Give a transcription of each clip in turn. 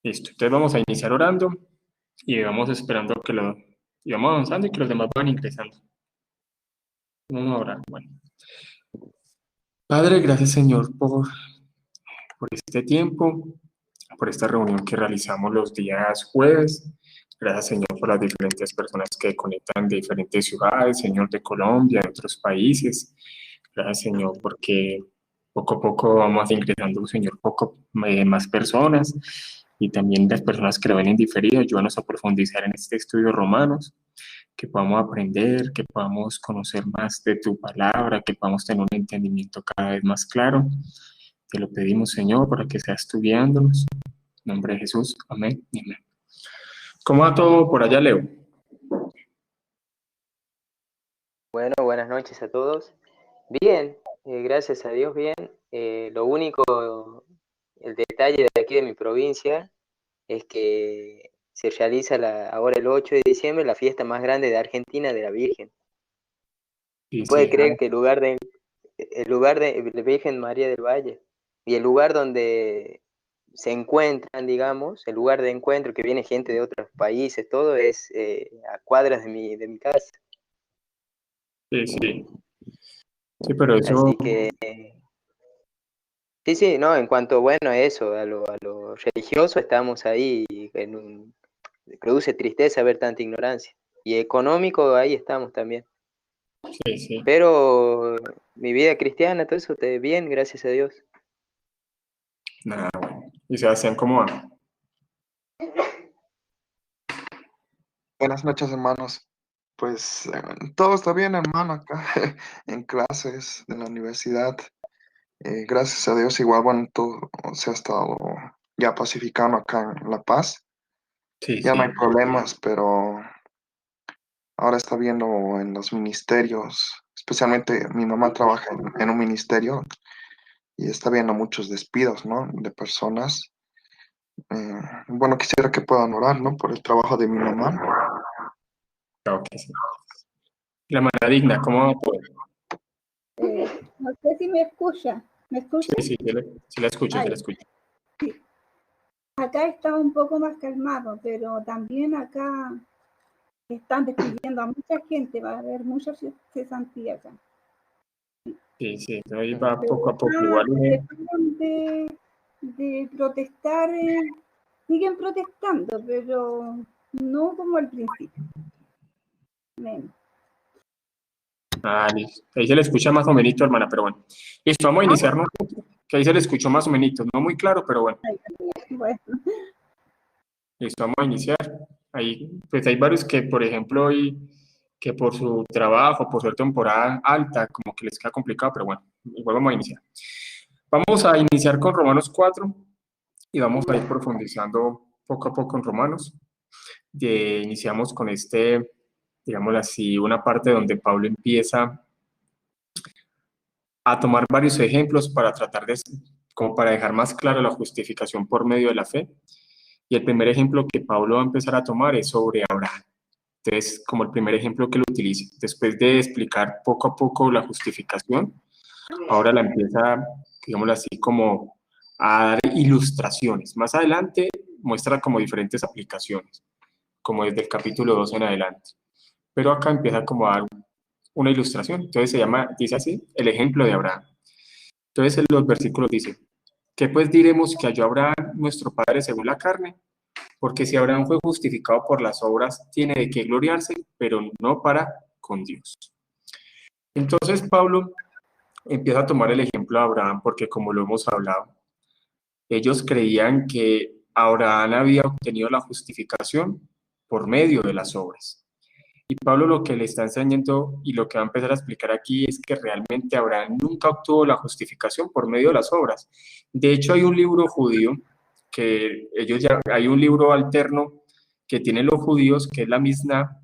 Listo, entonces vamos a iniciar orando y vamos esperando y vamos avanzando y que los demás van ingresando. Vamos a orar. Bueno, Padre, gracias Señor por este tiempo, por esta reunión que realizamos los días jueves. Gracias Señor por las diferentes personas que conectan de diferentes ciudades, Señor, de Colombia, de otros países. Gracias Señor porque poco a poco vamos ingresando, Señor, más personas y también las personas que lo ven en diferido. Ayúdanos a profundizar en este estudio de Romanos, que podamos aprender, que podamos conocer más de tu palabra, que podamos tener un entendimiento cada vez más claro. Te lo pedimos, Señor, para que seas tú guiándonos. En nombre de Jesús, amén y amén. ¿Cómo va todo por allá, Leo? Bueno, buenas noches a todos. Bien, gracias a Dios, bien. Lo único, el detalle de aquí de mi provincia es que se realiza ahora el 8 de diciembre la fiesta más grande de Argentina de la Virgen. Sí, ¿Se puede sí, creer que el lugar de la Virgen María del Valle y el lugar donde se encuentran, digamos, el lugar de encuentro que viene gente de otros países, todo es a cuadras de mi casa? sí, sí, sí, pero eso, Así que sí, sí, no, en cuanto, bueno, a eso, a lo religioso, estamos ahí produce tristeza ver tanta ignorancia. Y económico, ahí estamos también. sí, sí, Pero mi vida cristiana, todo eso, bien, gracias a Dios. nada, bueno. Y Sebastián, ¿cómo va? Buenas noches, hermanos. Pues todo está bien, hermano, acá en clases de la universidad. Gracias a Dios, igual, bueno, todo se ha estado ya pacificando acá en La Paz. Sí, Ya no hay sí, problemas, pero ahora está viendo en los ministerios, especialmente mi mamá trabaja en un ministerio y está viendo muchos despidos, ¿no? De personas. Bueno, quisiera que puedan orar, ¿no? Por el trabajo de mi mamá. claro que sí. La manera digna, ¿cómo va todo? No sé si me escucha. ¿Me escucha? Sí, sí, sí la escucho, sí la Ay, escucho. sí. Acá está un poco más calmado, pero también acá están despidiendo a mucha gente, va a haber mucha cesantía acá. Sí, sí, ahí va Pero poco a poco, acá igual. dejaron de protestar, siguen protestando, pero no como al principio. Menos. Ah, listo. Ahí se le escucha más o menos, hermana, pero bueno. Listo, vamos a Ah, iniciarnos, que ahí se le escuchó más o menos, no muy claro, pero bueno. bueno, Listo, vamos a iniciar. Ahí, pues hay varios que, por ejemplo, hoy, que por su trabajo, por su temporada alta, como que les queda complicado, pero bueno, igual vamos a iniciar. Vamos a iniciar con Romanos 4 y vamos a ir profundizando poco a poco en Romanos. Iniciamos con digámoslo así, una parte donde Pablo empieza a tomar varios ejemplos para tratar como para dejar más clara la justificación por medio de la fe. Y el primer ejemplo que Pablo va a empezar a tomar es sobre Abraham. Entonces, como el primer ejemplo que lo utiliza, después de explicar poco a poco la justificación, ahora la empieza, digámoslo así, como a dar ilustraciones. Más adelante muestra como diferentes aplicaciones, como desde el capítulo 2 en adelante. Pero acá empieza como a dar una ilustración. Entonces dice así, el ejemplo de Abraham. Entonces en los versículos dice, ¿qué pues diremos que halló Abraham nuestro padre según la carne? Porque si Abraham fue justificado por las obras, tiene de qué gloriarse, pero no para con Dios. Entonces Pablo empieza a tomar el ejemplo de Abraham porque como lo hemos hablado, ellos creían que Abraham había obtenido la justificación por medio de las obras. Y Pablo lo que le está enseñando y lo que va a empezar a explicar aquí es que realmente Abraham nunca obtuvo la justificación por medio de las obras. De hecho, hay un libro judío hay un libro alterno que tienen los judíos, que es la Misná,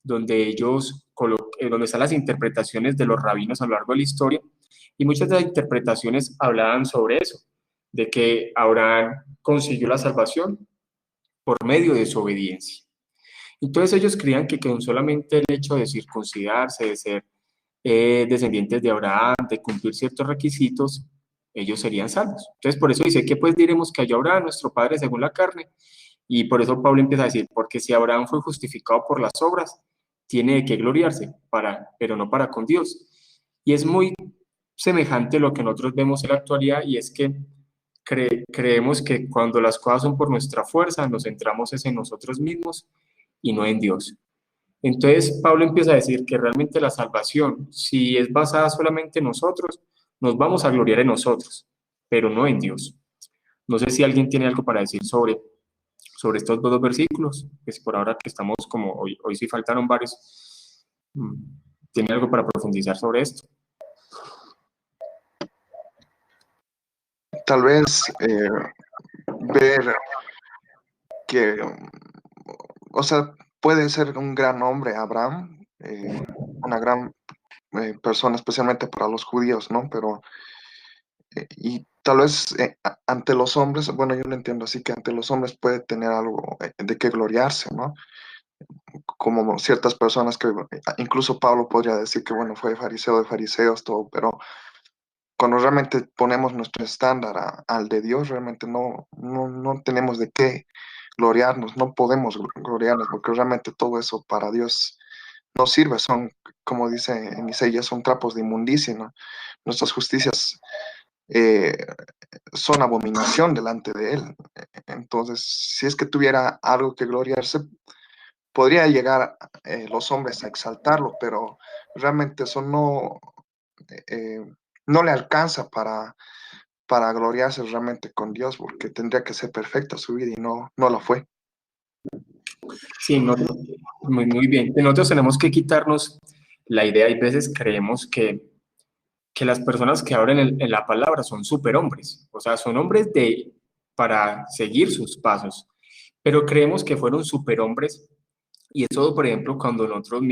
donde donde están las interpretaciones de los rabinos a lo largo de la historia, y muchas de las interpretaciones hablaban sobre eso, de que Abraham consiguió la salvación por medio de su obediencia. Entonces ellos creían que con solamente el hecho de circuncidarse, de ser descendientes de Abraham, de cumplir ciertos requisitos, ellos serían salvos. Entonces, por eso dice que pues diremos que halló a Abraham, nuestro padre según la carne, y por eso Pablo empieza a decir, porque si Abraham fue justificado por las obras, tiene de qué gloriarse, pero no para con Dios. Y es muy semejante a lo que nosotros vemos en la actualidad, y es que creemos que cuando las cosas son por nuestra fuerza, nos centramos es en nosotros mismos y no en Dios. Entonces, Pablo empieza a decir que realmente la salvación, si es basada solamente en nosotros, nos vamos a gloriar en nosotros, pero no en Dios. No sé si alguien tiene algo para decir sobre estos dos versículos, pues por ahora que estamos como hoy sí faltaron varios, ¿tiene algo para profundizar sobre esto? Tal vez ver que, o sea, puede ser un gran hombre Abraham, una gran persona, especialmente para los judíos, ¿no? Pero, y tal vez ante los hombres, bueno, yo lo entiendo así, que ante los hombres puede tener algo de qué gloriarse, ¿no? Como ciertas personas que, incluso Pablo podría decir que, bueno, fue fariseo de fariseos, todo, pero cuando realmente ponemos nuestro estándar al de Dios, realmente no tenemos de qué gloriarnos, no podemos gloriarnos, porque realmente todo eso para Dios no sirve, son, como dice en Isaías, son trapos de inmundicia, ¿no? Nuestras justicias eh, son abominación delante de Él. Entonces, si es que tuviera algo que gloriarse, podría llegar los hombres a exaltarlo, pero realmente eso eh, no le alcanza para gloriarse realmente con Dios, porque tendría que ser perfecta su vida y no lo fue. Sí, muy bien. Nosotros tenemos que quitarnos la idea, hay veces creemos que las personas que hablan en la palabra son superhombres, o sea, son hombres para seguir sus pasos, pero creemos que fueron superhombres, y eso, por ejemplo, cuando nosotros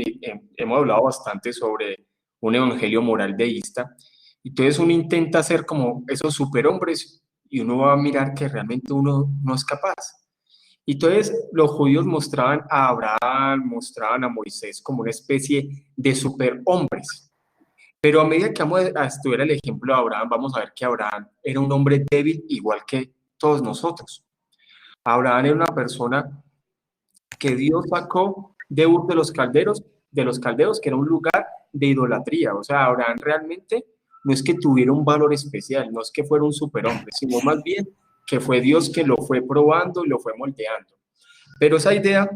hemos hablado bastante sobre un evangelio moral deísta, entonces uno intenta ser como esos superhombres y uno va a mirar que realmente uno no es capaz. Y entonces los judíos mostraban a Abraham, mostraban a Moisés como una especie de superhombres. Pero a medida que vamos a estudiar el ejemplo de Abraham, vamos a ver que Abraham era un hombre débil igual que todos nosotros. Abraham era una persona que Dios sacó de Ur de los caldeos, que era un lugar de idolatría. O sea, Abraham realmente no es que tuviera un valor especial, no es que fuera un superhombre, sino más bien que fue Dios que lo fue probando y lo fue moldeando. Pero esa idea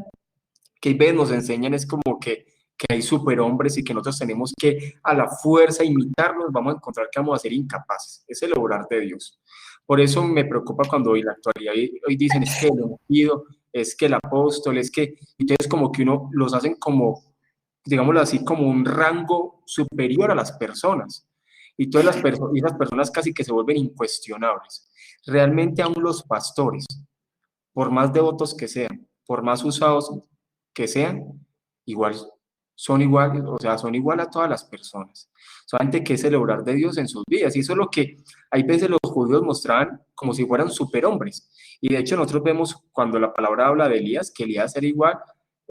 que a veces nos enseñan es como que hay superhombres y que nosotros tenemos que a la fuerza imitarlos, vamos a encontrar que vamos a ser incapaces. Es el obrar de Dios. Por eso me preocupa cuando hoy en la actualidad hoy dicen es que el ungido, es que el apóstol, es que, entonces como que uno los hacen como, digámoslo así, como un rango superior a las personas. Y todas esas personas casi que se vuelven incuestionables. Realmente aún los pastores, por más devotos que sean, por más usados que sean, igual son iguales, o sea, son igual a todas las personas. Solamente que es el obrar de Dios en sus vidas. Y eso es lo que hay veces los judíos mostraban como si fueran superhombres. Y de hecho nosotros vemos cuando la palabra habla de Elías, que Elías era igual,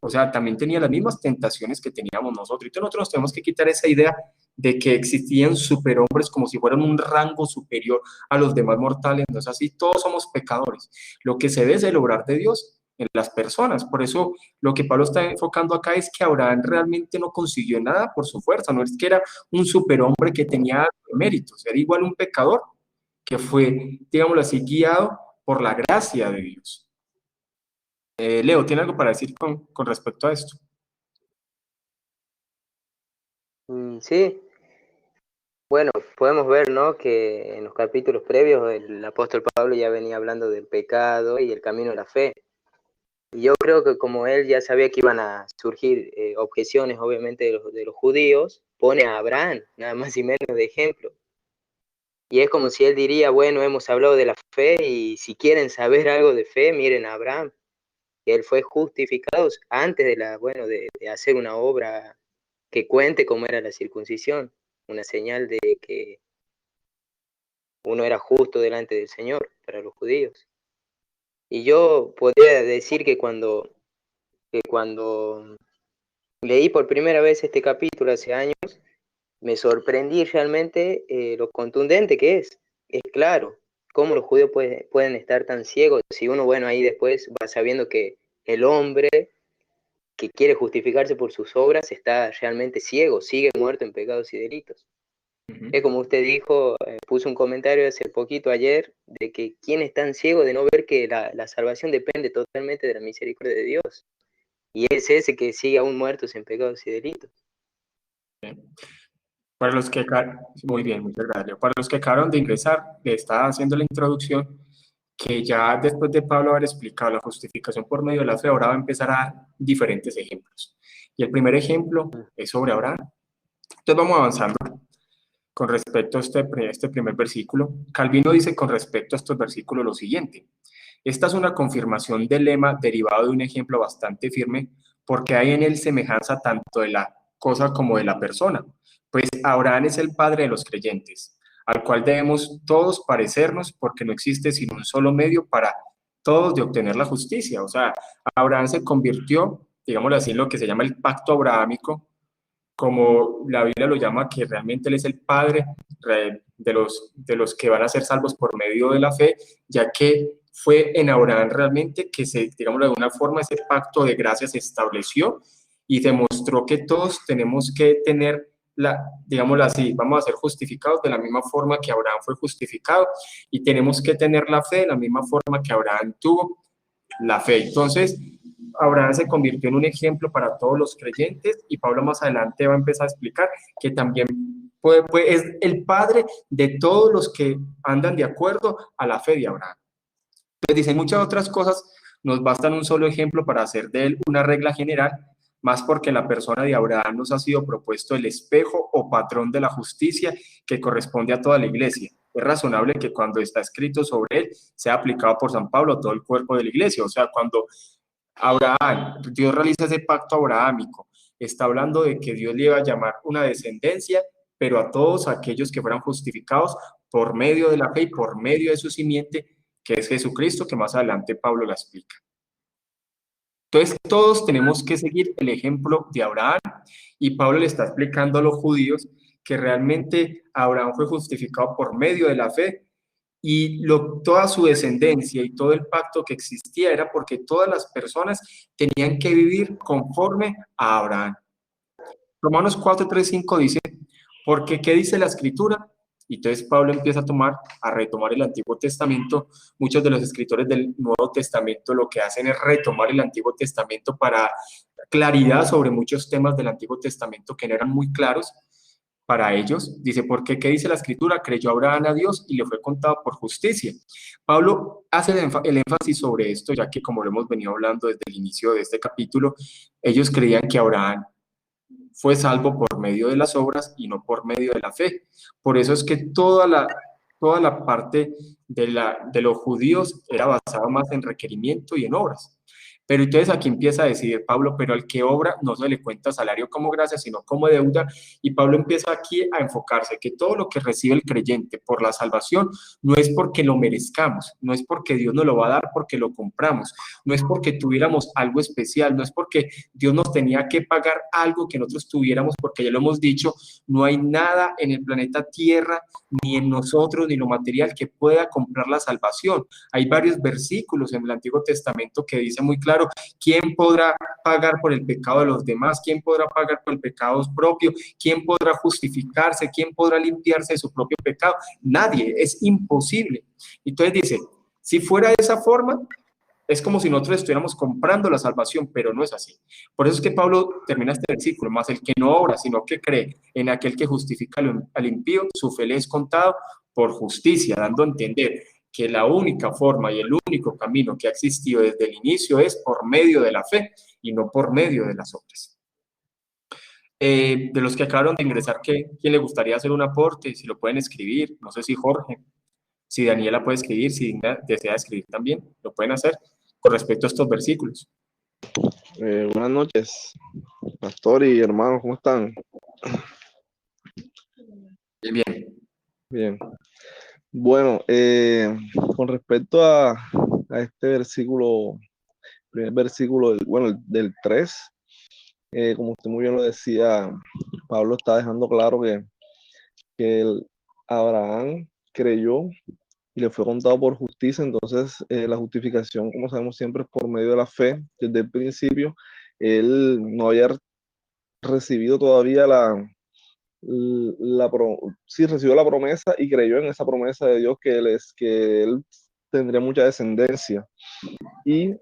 o sea, también tenía las mismas tentaciones que teníamos nosotros. Entonces nosotros tenemos que quitar esa idea de que existían superhombres como si fueran un rango superior a los demás mortales. No es así, todos somos pecadores. Lo que se ve es el obrar de Dios en las personas. Por eso lo que Pablo está enfocando acá es que Abraham realmente no consiguió nada por su fuerza, no es que era un superhombre que tenía méritos, era igual un pecador que fue, digámoslo así, guiado por la gracia de Dios. Leo, ¿tiene algo para decir con respecto a esto? Sí, bueno, podemos ver, ¿no?, que en los capítulos previos el apóstol Pablo ya venía hablando del pecado y el camino de la fe. Y yo creo que como él ya sabía que iban a surgir objeciones, obviamente, de los judíos, pone a Abraham, nada más y menos de ejemplo. Y es como si él diría, bueno, hemos hablado de la fe y si quieren saber algo de fe, miren a Abraham, que él fue justificado antes de hacer una obra que cuente cómo era la circuncisión, una señal de que uno era justo delante del Señor para los judíos. Y yo podría decir que cuando leí por primera vez este capítulo hace años, me sorprendí realmente lo contundente que es. es claro. ¿Cómo los judíos pueden estar tan ciegos? Si uno, bueno, ahí después va sabiendo que el hombre que quiere justificarse por sus obras está realmente ciego, sigue muerto en pecados y delitos. Es como usted dijo, puso un comentario hace poquito ayer, de que quién es tan ciego de no ver que la salvación depende totalmente de la misericordia de Dios. Y es ese que sigue aún muertos en pecados y delitos. Para los que, muy bien, muchas gracias. Para los que acabaron de ingresar, le estaba haciendo la introducción, que ya después de Pablo haber explicado la justificación por medio de la fe, ahora va a empezar a dar diferentes ejemplos. Y el primer ejemplo es sobre Abraham. Entonces vamos avanzando con respecto a este primer versículo. Calvino dice con respecto a estos versículos lo siguiente: esta es una confirmación del lema derivado de un ejemplo bastante firme, porque hay en él semejanza tanto de la cosa como de la persona. Pues Abraham es el padre de los creyentes, al cual debemos todos parecernos, porque no existe sino un solo medio para todos de obtener la justicia. O sea, Abraham se convirtió, digámoslo así, en lo que se llama el pacto abrahámico, como la Biblia lo llama, que realmente Él es el Padre de los que van a ser salvos por medio de la fe, ya que fue en Abraham realmente que digamos de alguna forma, ese pacto de gracia se estableció y demostró que todos tenemos que tener digámoslo así, vamos a ser justificados de la misma forma que Abraham fue justificado, y tenemos que tener la fe de la misma forma que Abraham tuvo la fe. Entonces, Abraham se convirtió en un ejemplo para todos los creyentes, y Pablo más adelante va a empezar a explicar que también es el padre de todos los que andan de acuerdo a la fe de Abraham. Entonces dicen muchas otras cosas, nos bastan un solo ejemplo para hacer de él una regla general, más porque la persona de Abraham nos ha sido propuesto el espejo o patrón de la justicia que corresponde a toda la iglesia. Es razonable que cuando está escrito sobre él sea aplicado por San Pablo a todo el cuerpo de la iglesia. O sea, cuando Abraham, Dios realiza ese pacto abrahámico, está hablando de que Dios le iba a llamar una descendencia, pero a todos aquellos que fueran justificados por medio de la fe y por medio de su simiente, que es Jesucristo, que más adelante Pablo la explica. Entonces, todos tenemos que seguir el ejemplo de Abraham, y Pablo le está explicando a los judíos que realmente Abraham fue justificado por medio de la fe, y toda su descendencia y todo el pacto que existía era porque todas las personas tenían que vivir conforme a Abraham. Romanos 4, 3, 5 dice, porque ¿qué dice la Escritura? Y entonces Pablo empieza a retomar el Antiguo Testamento. Muchos de los escritores del Nuevo Testamento lo que hacen es retomar el Antiguo Testamento para claridad sobre muchos temas del Antiguo Testamento que no eran muy claros para ellos. Dice, porque ¿qué dice la Escritura? Creyó Abraham a Dios y le fue contado por justicia. Pablo hace el énfasis sobre esto, ya que, como lo hemos venido hablando desde el inicio de este capítulo, ellos creían que Abraham fue salvo por medio de las obras y no por medio de la fe. Por eso es que toda la parte de los judíos era basada más en requerimiento y en obras. Pero entonces aquí empieza a decidir Pablo, pero al que obra no se le cuenta salario como gracia, sino como deuda. Y Pablo empieza aquí a enfocarse que todo lo que recibe el creyente por la salvación no es porque lo merezcamos, no es porque Dios nos lo va a dar porque lo compramos, no es porque tuviéramos algo especial, no es porque Dios nos tenía que pagar algo que nosotros tuviéramos, porque ya lo hemos dicho, no hay nada en el planeta Tierra, ni en nosotros, ni lo material que pueda comprar la salvación. Hay varios versículos en el Antiguo Testamento que dicen muy claro, ¿quién podrá pagar por el pecado de los demás? ¿Quién podrá pagar por el pecado propio? ¿Quién podrá justificarse? ¿Quién podrá limpiarse de su propio pecado? Nadie, es imposible. Entonces dice, si fuera de esa forma, es como si nosotros estuviéramos comprando la salvación, pero no es así. Por eso es que Pablo termina este versículo, más el que no obra, sino que cree en aquel que justifica al impío, su fe le es contado por justicia, dando a entender que la única forma y el único camino que ha existido desde el inicio es por medio de la fe y no por medio de las obras. De los que acabaron de ingresar, ¿quién le gustaría hacer un aporte? Si lo pueden escribir, no sé si Jorge, si Daniela puede escribir, si desea escribir también, lo pueden hacer con respecto a estos versículos. Buenas noches, pastor y hermanos, ¿cómo están? Bien. Bien. Bueno, con respecto a este versículo, primer versículo, del 3, como usted muy bien lo decía, Pablo está dejando claro que Abraham creyó y le fue contado por justicia. Entonces, la justificación, como sabemos siempre, es por medio de la fe. Desde el principio, él no había recibido todavía sí recibió la promesa y creyó en esa promesa de Dios que él tendría mucha descendencia. Y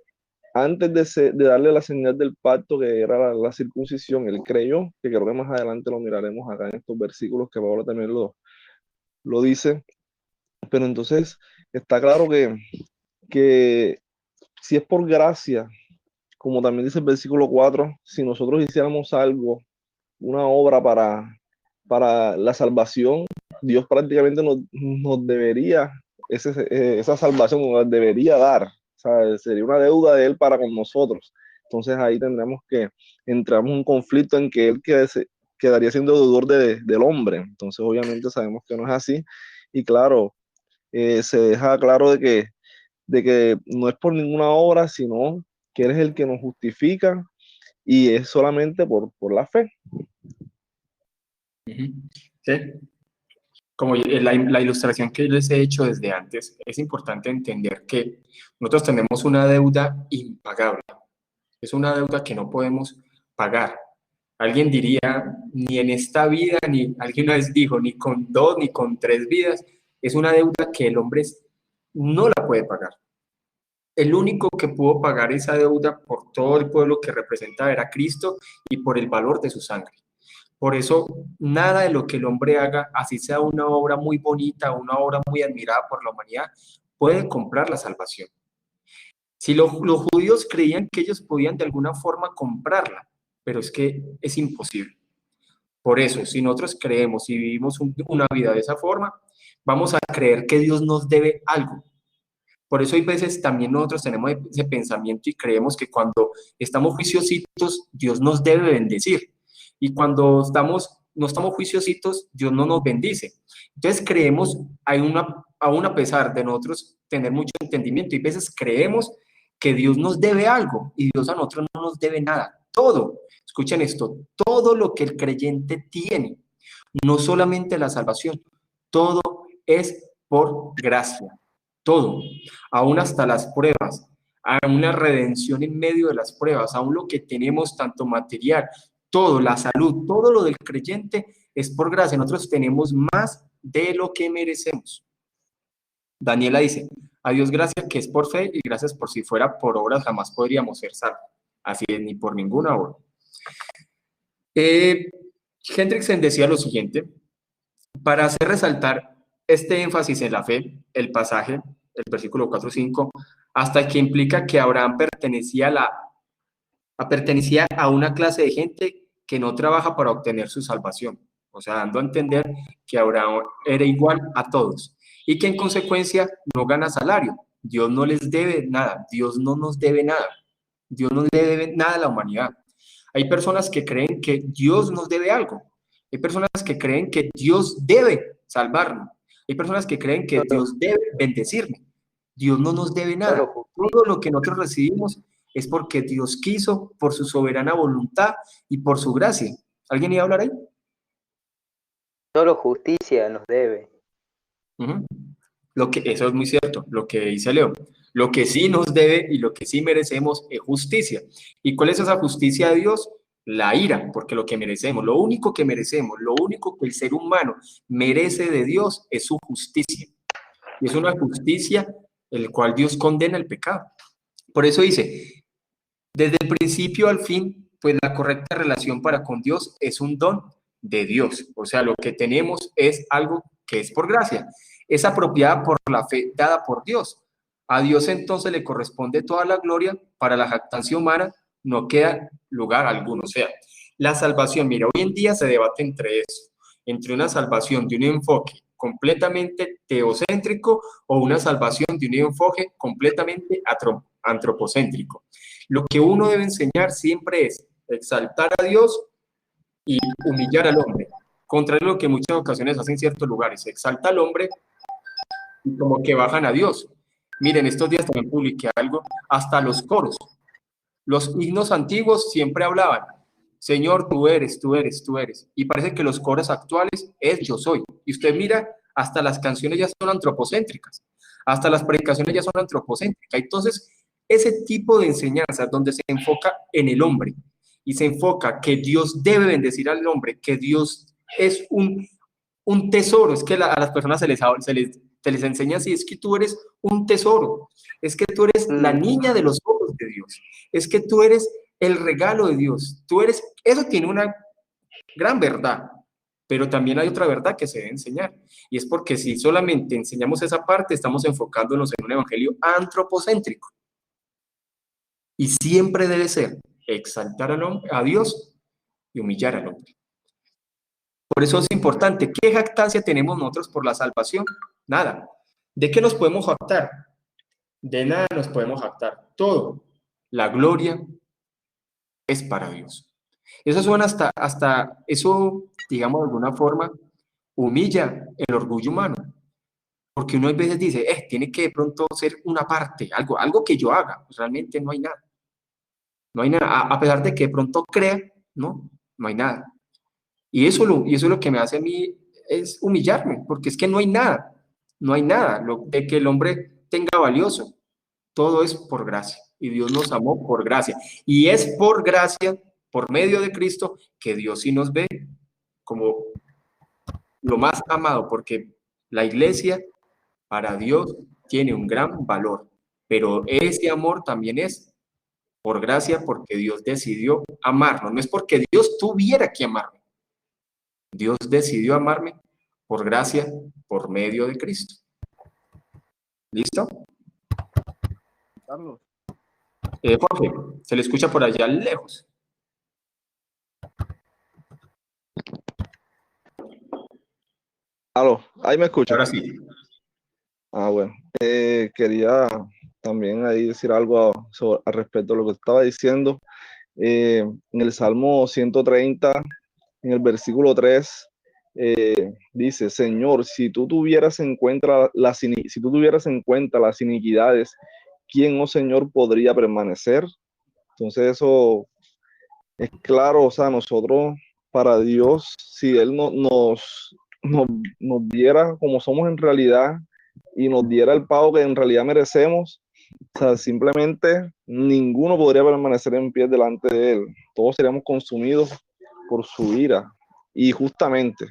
antes de darle la señal del pacto, que era la circuncisión, él creyó, que creo que más adelante lo miraremos acá en estos versículos que Pablo también lo dice. Pero entonces está claro que si es por gracia, como también dice el versículo 4, si nosotros hiciéramos algo, una obra para la salvación, Dios prácticamente nos debería, esa salvación nos la debería dar. O sea, sería una deuda de Él para con nosotros. Entonces ahí tendremos que entrar en un conflicto en que Él quedaría siendo deudor del hombre. Entonces obviamente sabemos que no es así. Y claro, se deja claro de que no es por ninguna obra, sino que Él es el que nos justifica y es solamente por la fe. Sí. Como la ilustración que les he hecho desde antes, es importante entender que nosotros tenemos una deuda impagable. Es una deuda que no podemos pagar. Alguien diría, ni en esta vida, ni alguien una vez dijo, ni con 2, ni con 3 vidas, es una deuda que el hombre no la puede pagar. El único que pudo pagar esa deuda por todo el pueblo que representaba era Cristo y por el valor de su sangre. Por eso, nada de lo que el hombre haga, así sea una obra muy bonita, una obra muy admirada por la humanidad, puede comprar la salvación. Si los judíos creían que ellos podían de alguna forma comprarla, pero es que es imposible. Por eso, si nosotros creemos y vivimos una vida de esa forma, vamos a creer que Dios nos debe algo. Por eso hay veces también nosotros tenemos ese pensamiento y creemos que cuando estamos juiciositos, Dios nos debe bendecir. Y cuando no estamos juiciositos, Dios no nos bendice. Entonces creemos, aún a pesar de nosotros tener mucho entendimiento, y veces creemos que Dios nos debe algo y Dios a nosotros no nos debe nada. Todo, escuchen esto, todo lo que el creyente tiene, no solamente la salvación, todo es por gracia. Todo, aún hasta las pruebas, aún la redención en medio de las pruebas, aún lo que tenemos, tanto material, todo, la salud, todo lo del creyente es por gracia. Nosotros tenemos más de lo que merecemos. Daniela dice, a Dios gracias que es por fe y gracias por si fuera por obras jamás podríamos ser salvos. Así es, ni por ninguna obra. Hendrickson decía lo siguiente, para hacer resaltar este énfasis en la fe, el pasaje, el versículo 4-5, hasta que implica que Abraham pertenecía a una clase de gente que no trabaja para obtener su salvación. O sea, dando a entender que Abraham era igual a todos y que en consecuencia no gana salario. Dios no les debe nada, Dios no nos debe nada, Dios no le debe nada a la humanidad. Hay personas que creen que Dios nos debe algo, hay personas que creen que Dios debe salvarnos, hay personas que creen que Dios debe bendecirme. Dios no nos debe nada. Todo lo que nosotros recibimos es porque Dios quiso, por su soberana voluntad y por su gracia. ¿Alguien iba a hablar ahí? Solo justicia nos debe. Eso es muy cierto, lo que dice Leo. Lo que sí nos debe y lo que sí merecemos es justicia. ¿Y cuál es esa justicia de Dios? La ira, porque lo que merecemos, lo único que merecemos, lo único que el ser humano merece de Dios es su justicia. Y es una justicia el cual Dios condena el pecado. Por eso dice, desde el principio al fin, pues la correcta relación para con Dios es un don de Dios. O sea, lo que tenemos es algo que es por gracia. Es apropiada por la fe dada por Dios. A Dios entonces le corresponde toda la gloria. Para la jactancia humana no queda lugar alguno. O sea, la salvación, mira, hoy en día se debate entre eso, entre una salvación de un enfoque completamente teocéntrico o una salvación de un enfoque completamente antropocéntrico. Lo que uno debe enseñar siempre es exaltar a Dios y humillar al hombre, contrario a lo que en muchas ocasiones hacen ciertos lugares, se exalta al hombre y como que bajan a Dios. Miren, estos días también publiqué algo, hasta los coros. Los himnos antiguos siempre hablaban, Señor, tú eres, tú eres, tú eres. Y parece que los coros actuales es yo soy. Y usted mira hasta las canciones ya son antropocéntricas, hasta las predicaciones ya son antropocéntricas. Entonces, ese tipo de enseñanzas donde se enfoca en el hombre y se enfoca que Dios debe bendecir al hombre, que Dios es un tesoro, es que a las personas se les enseña así, es que tú eres un tesoro, es que tú eres la niña de los ojos de Dios, es que tú eres el regalo de Dios, eso tiene una gran verdad, pero también hay otra verdad que se debe enseñar, y es porque si solamente enseñamos esa parte, estamos enfocándonos en un evangelio antropocéntrico, y siempre debe ser exaltar a Dios y humillar al hombre. Por eso es importante, ¿qué jactancia tenemos nosotros por la salvación? Nada. ¿De qué nos podemos jactar? De nada nos podemos jactar. Todo, la gloria es para Dios. Eso suena hasta eso, digamos de alguna forma, humilla el orgullo humano. Porque uno a veces dice, tiene que de pronto ser una parte, algo que yo haga. Pues realmente no hay nada. No hay nada. A pesar de que de pronto crea, no hay nada. Y eso es lo que me hace a mí es humillarme, porque es que no hay nada, lo de que el hombre tenga valioso, todo es por gracia, y Dios nos amó por gracia, y es por gracia, por medio de Cristo, que Dios sí nos ve como lo más amado, porque la iglesia para Dios tiene un gran valor, pero ese amor también es por gracia, porque Dios decidió amarnos, no es porque Dios tuviera que amarnos. Dios decidió amarme por gracia, por medio de Cristo. ¿Listo? Carlos. Jorge, se le escucha por allá lejos. Aló, ahí me escucha. Ahora sí. Bueno. Quería también ahí decir algo al respecto de lo que estaba diciendo. En el Salmo 130, en el versículo 3, dice, Señor, si tú tuvieras en cuenta las iniquidades, ¿quién, oh Señor, podría permanecer? Entonces eso es claro, o sea, nosotros, para Dios, si Él nos viera como somos en realidad y nos diera el pago que en realidad merecemos, o sea, simplemente ninguno podría permanecer en pie delante de Él. Todos seríamos consumidos por su ira. Y justamente.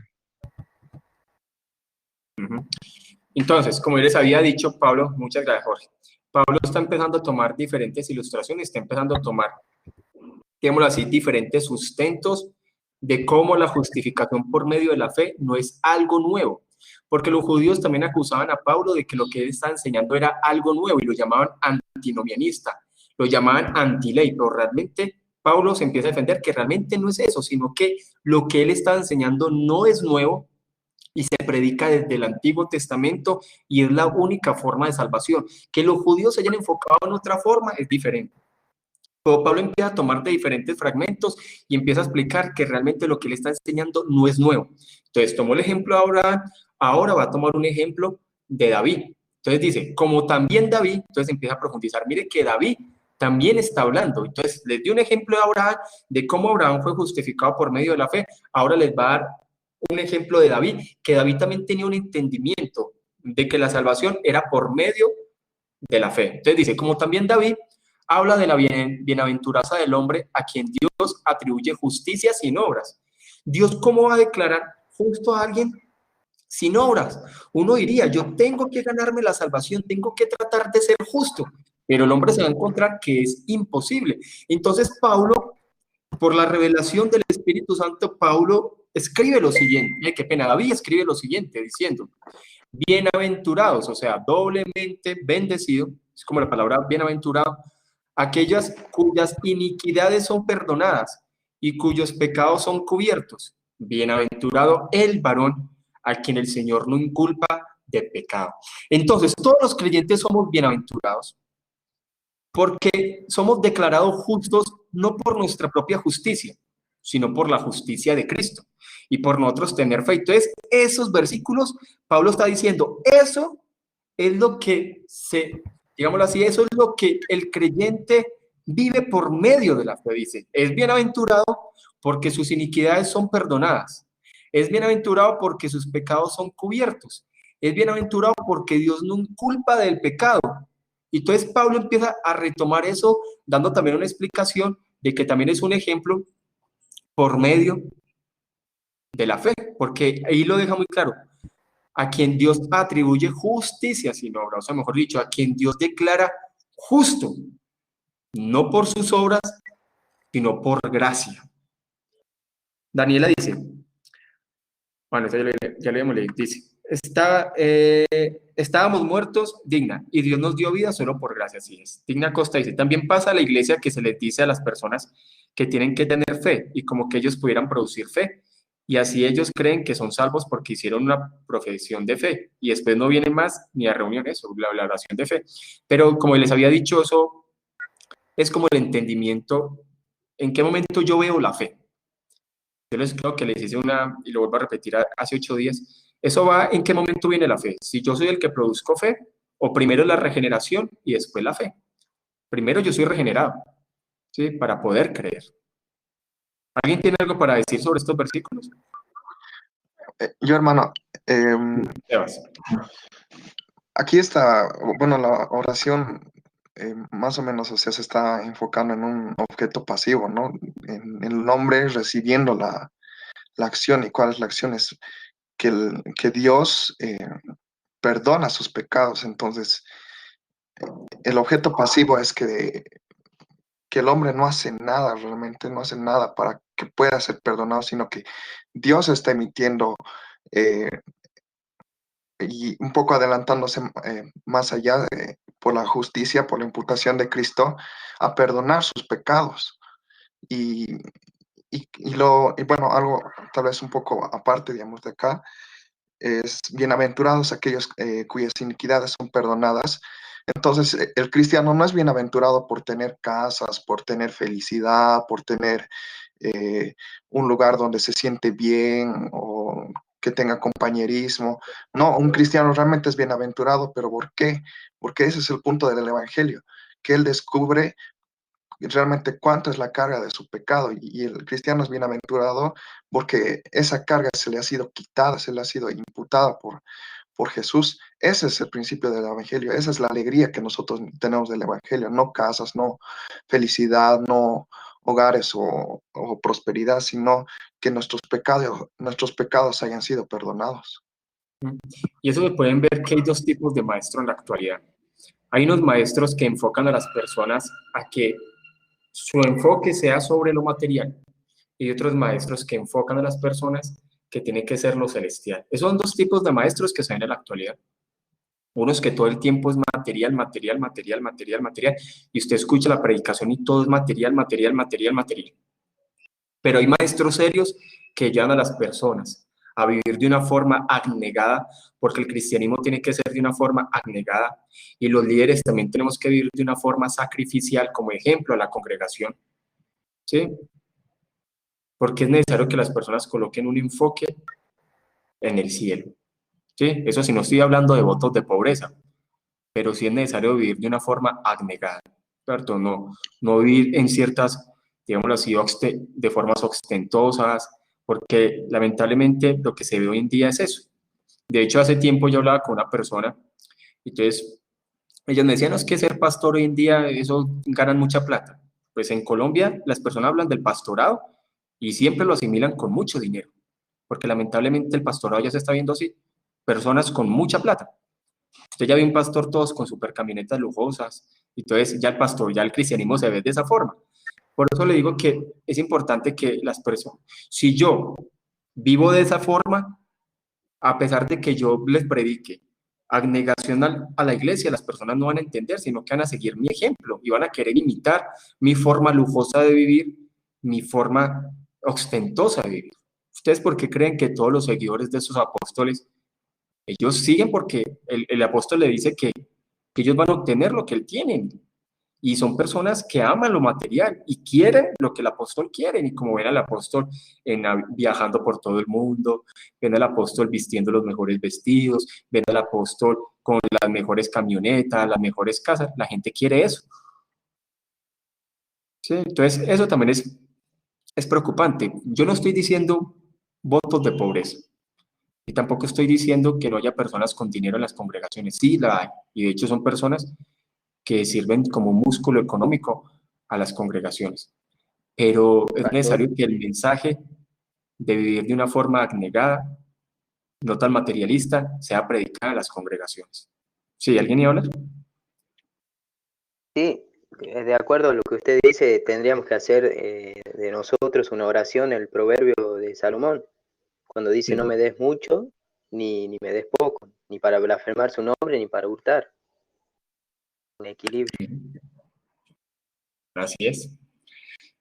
Entonces, como yo les había dicho, Pablo, muchas gracias, Jorge. Pablo está empezando a tomar diferentes ilustraciones, está empezando a tomar, digámoslo así, diferentes sustentos de cómo la justificación por medio de la fe no es algo nuevo. Porque los judíos también acusaban a Pablo de que lo que él estaba enseñando era algo nuevo y lo llamaban antinomianista, lo llamaban antiley, pero realmente Pablo se empieza a defender que realmente no es eso, sino que lo que él está enseñando no es nuevo y se predica desde el Antiguo Testamento y es la única forma de salvación. Que los judíos se hayan enfocado en otra forma es diferente. Pero Pablo empieza a tomar de diferentes fragmentos y empieza a explicar que realmente lo que él está enseñando no es nuevo. Entonces tomó el ejemplo de Abraham, ahora va a tomar un ejemplo de David. Entonces dice, como también David, entonces empieza a profundizar. Mire que David también está hablando. Entonces les dio un ejemplo de Abraham, de cómo Abraham fue justificado por medio de la fe. Ahora les va a dar un ejemplo de David, que David también tenía un entendimiento de que la salvación era por medio de la fe. Entonces dice, como también David habla de la bienaventuranza del hombre a quien Dios atribuye justicia sin obras. Dios, ¿cómo va a declarar justo a alguien sin obras? Uno diría, yo tengo que ganarme la salvación, tengo que tratar de ser justo, pero el hombre se va a encontrar que es imposible. Entonces Pablo, por la revelación del Espíritu Santo, Pablo escribe lo siguiente, qué pena, David escribe lo siguiente, diciendo, bienaventurados, o sea, doblemente bendecido, es como la palabra bienaventurado, aquellas cuyas iniquidades son perdonadas y cuyos pecados son cubiertos. Bienaventurado el varón a quien el Señor no inculpa de pecado. Entonces, todos los creyentes somos bienaventurados porque somos declarados justos no por nuestra propia justicia, sino por la justicia de Cristo y por nosotros tener fe. Entonces, esos versículos, Pablo está diciendo, eso es lo que digámoslo así, eso es lo que el creyente vive por medio de la fe, dice. Es bienaventurado porque sus iniquidades son perdonadas. Es bienaventurado porque sus pecados son cubiertos. es bienaventurado porque Dios no inculpa del pecado. Y entonces Pablo empieza a retomar eso, dando también una explicación de que también es un ejemplo por medio de la fe, porque ahí lo deja muy claro. A quien Dios atribuye justicia sin obra, o sea, mejor dicho, a quien Dios declara justo, no por sus obras, sino por gracia. Daniela dice, bueno, ya lo habíamos leído, dice, estábamos muertos, digna, y Dios nos dio vida solo por gracia, así es. Digna Costa dice, también pasa a la iglesia que se les dice a las personas que tienen que tener fe, y como que ellos pudieran producir fe, y así ellos creen que son salvos porque hicieron una profesión de fe, y después no vienen más ni a reuniones o la oración de fe. Pero como les había dicho, eso es como el entendimiento, ¿en qué momento yo veo la fe? Yo les creo que les hice una, y lo vuelvo a repetir hace 8 días, eso va en qué momento viene la fe. Si yo soy el que produzco fe, o primero la regeneración y después la fe. Primero yo soy regenerado, ¿sí? Para poder creer. ¿Alguien tiene algo para decir sobre estos versículos? Yo, hermano, Sebas. aquí está, bueno, la oración más o menos, o sea, se está enfocando en un objeto pasivo, ¿no? En el hombre recibiendo la acción. ¿Y cuál es la acción? Es que Dios perdona sus pecados. Entonces, el objeto pasivo es que el hombre no hace nada, realmente no hace nada para que pueda ser perdonado, sino que Dios está emitiendo, eh, y un poco adelantándose más allá por la justicia, por la imputación de Cristo, a perdonar sus pecados. Y, y bueno, algo tal vez un poco aparte, digamos, de acá, es bienaventurados aquellos cuyas iniquidades son perdonadas. Entonces, el cristiano no es bienaventurado por tener casas, por tener felicidad, por tener un lugar donde se siente bien o que tenga compañerismo. No, un cristiano realmente es bienaventurado, pero ¿por qué? Porque ese es el punto del Evangelio, que él descubre realmente cuánto es la carga de su pecado, y el cristiano es bienaventurado porque esa carga se le ha sido quitada, se le ha sido imputada por Jesús. Ese es el principio del Evangelio, esa es la alegría que nosotros tenemos del Evangelio, no casas, no felicidad, no hogares o prosperidad, sino que nuestros pecados hayan sido perdonados. Y eso se pueden ver que hay 2 tipos de maestros en la actualidad. Hay unos maestros que enfocan a las personas a que su enfoque sea sobre lo material, y otros maestros que enfocan a las personas que tiene que ser lo celestial. Esos son 2 tipos de maestros que se ven en la actualidad. Unos que todo el tiempo es material, material, material, material, material, y usted escucha la predicación y todo es material, material, material, material. Pero hay maestros serios que llevan a las personas a vivir de una forma abnegada, porque el cristianismo tiene que ser de una forma abnegada, y los líderes también tenemos que vivir de una forma sacrificial, como ejemplo a la congregación, ¿sí? Porque es necesario que las personas coloquen un enfoque en el cielo, ¿sí? Eso sí, no estoy hablando de votos de pobreza, pero sí es necesario vivir de una forma abnegada, ¿cierto? No vivir en ciertas, digámoslo así, de formas ostentosas, porque lamentablemente lo que se ve hoy en día es eso. De hecho, hace tiempo yo hablaba con una persona, y entonces ellos me decían, no, es que ser pastor hoy en día, eso ganan mucha plata. Pues en Colombia las personas hablan del pastorado y siempre lo asimilan con mucho dinero, porque lamentablemente el pastorado ya se está viendo así, personas con mucha plata. Usted ya ve un pastor todos con super camionetas lujosas, y entonces ya el pastor, ya el cristianismo se ve de esa forma. Por eso le digo que es importante que las personas, si yo vivo de esa forma, a pesar de que yo les predique abnegación a la iglesia, las personas no van a entender, sino que van a seguir mi ejemplo y van a querer imitar mi forma lujosa de vivir, mi forma ostentosa de vivir. ¿Ustedes por qué creen que todos los seguidores de esos apóstoles, ellos siguen porque el apóstol le dice que ellos van a obtener lo que él tiene? Y son personas que aman lo material y quieren lo que el apóstol quiere. Y como ven al apóstol viajando por todo el mundo, ven al apóstol vistiendo los mejores vestidos, ven al apóstol con las mejores camionetas, las mejores casas, la gente quiere eso. ¿Sí? Entonces, eso también es preocupante. Yo no estoy diciendo votos de pobreza, Y tampoco estoy diciendo que no haya personas con dinero en las congregaciones. Sí, la hay. Y de hecho son personas que sirven como músculo económico a las congregaciones. Pero es Pastor. necesario que el mensaje de vivir de una forma abnegada, no tan materialista, sea predicada a las congregaciones. ¿Sí? ¿Alguien iba a hablar? Sí, de acuerdo a lo que usted dice, tendríamos que hacer de nosotros una oración, el proverbio de Salomón, cuando dice Sí. no me des mucho, ni me des poco, ni para blasfemar su nombre, ni para hurtar. Un equilibrio. Así es.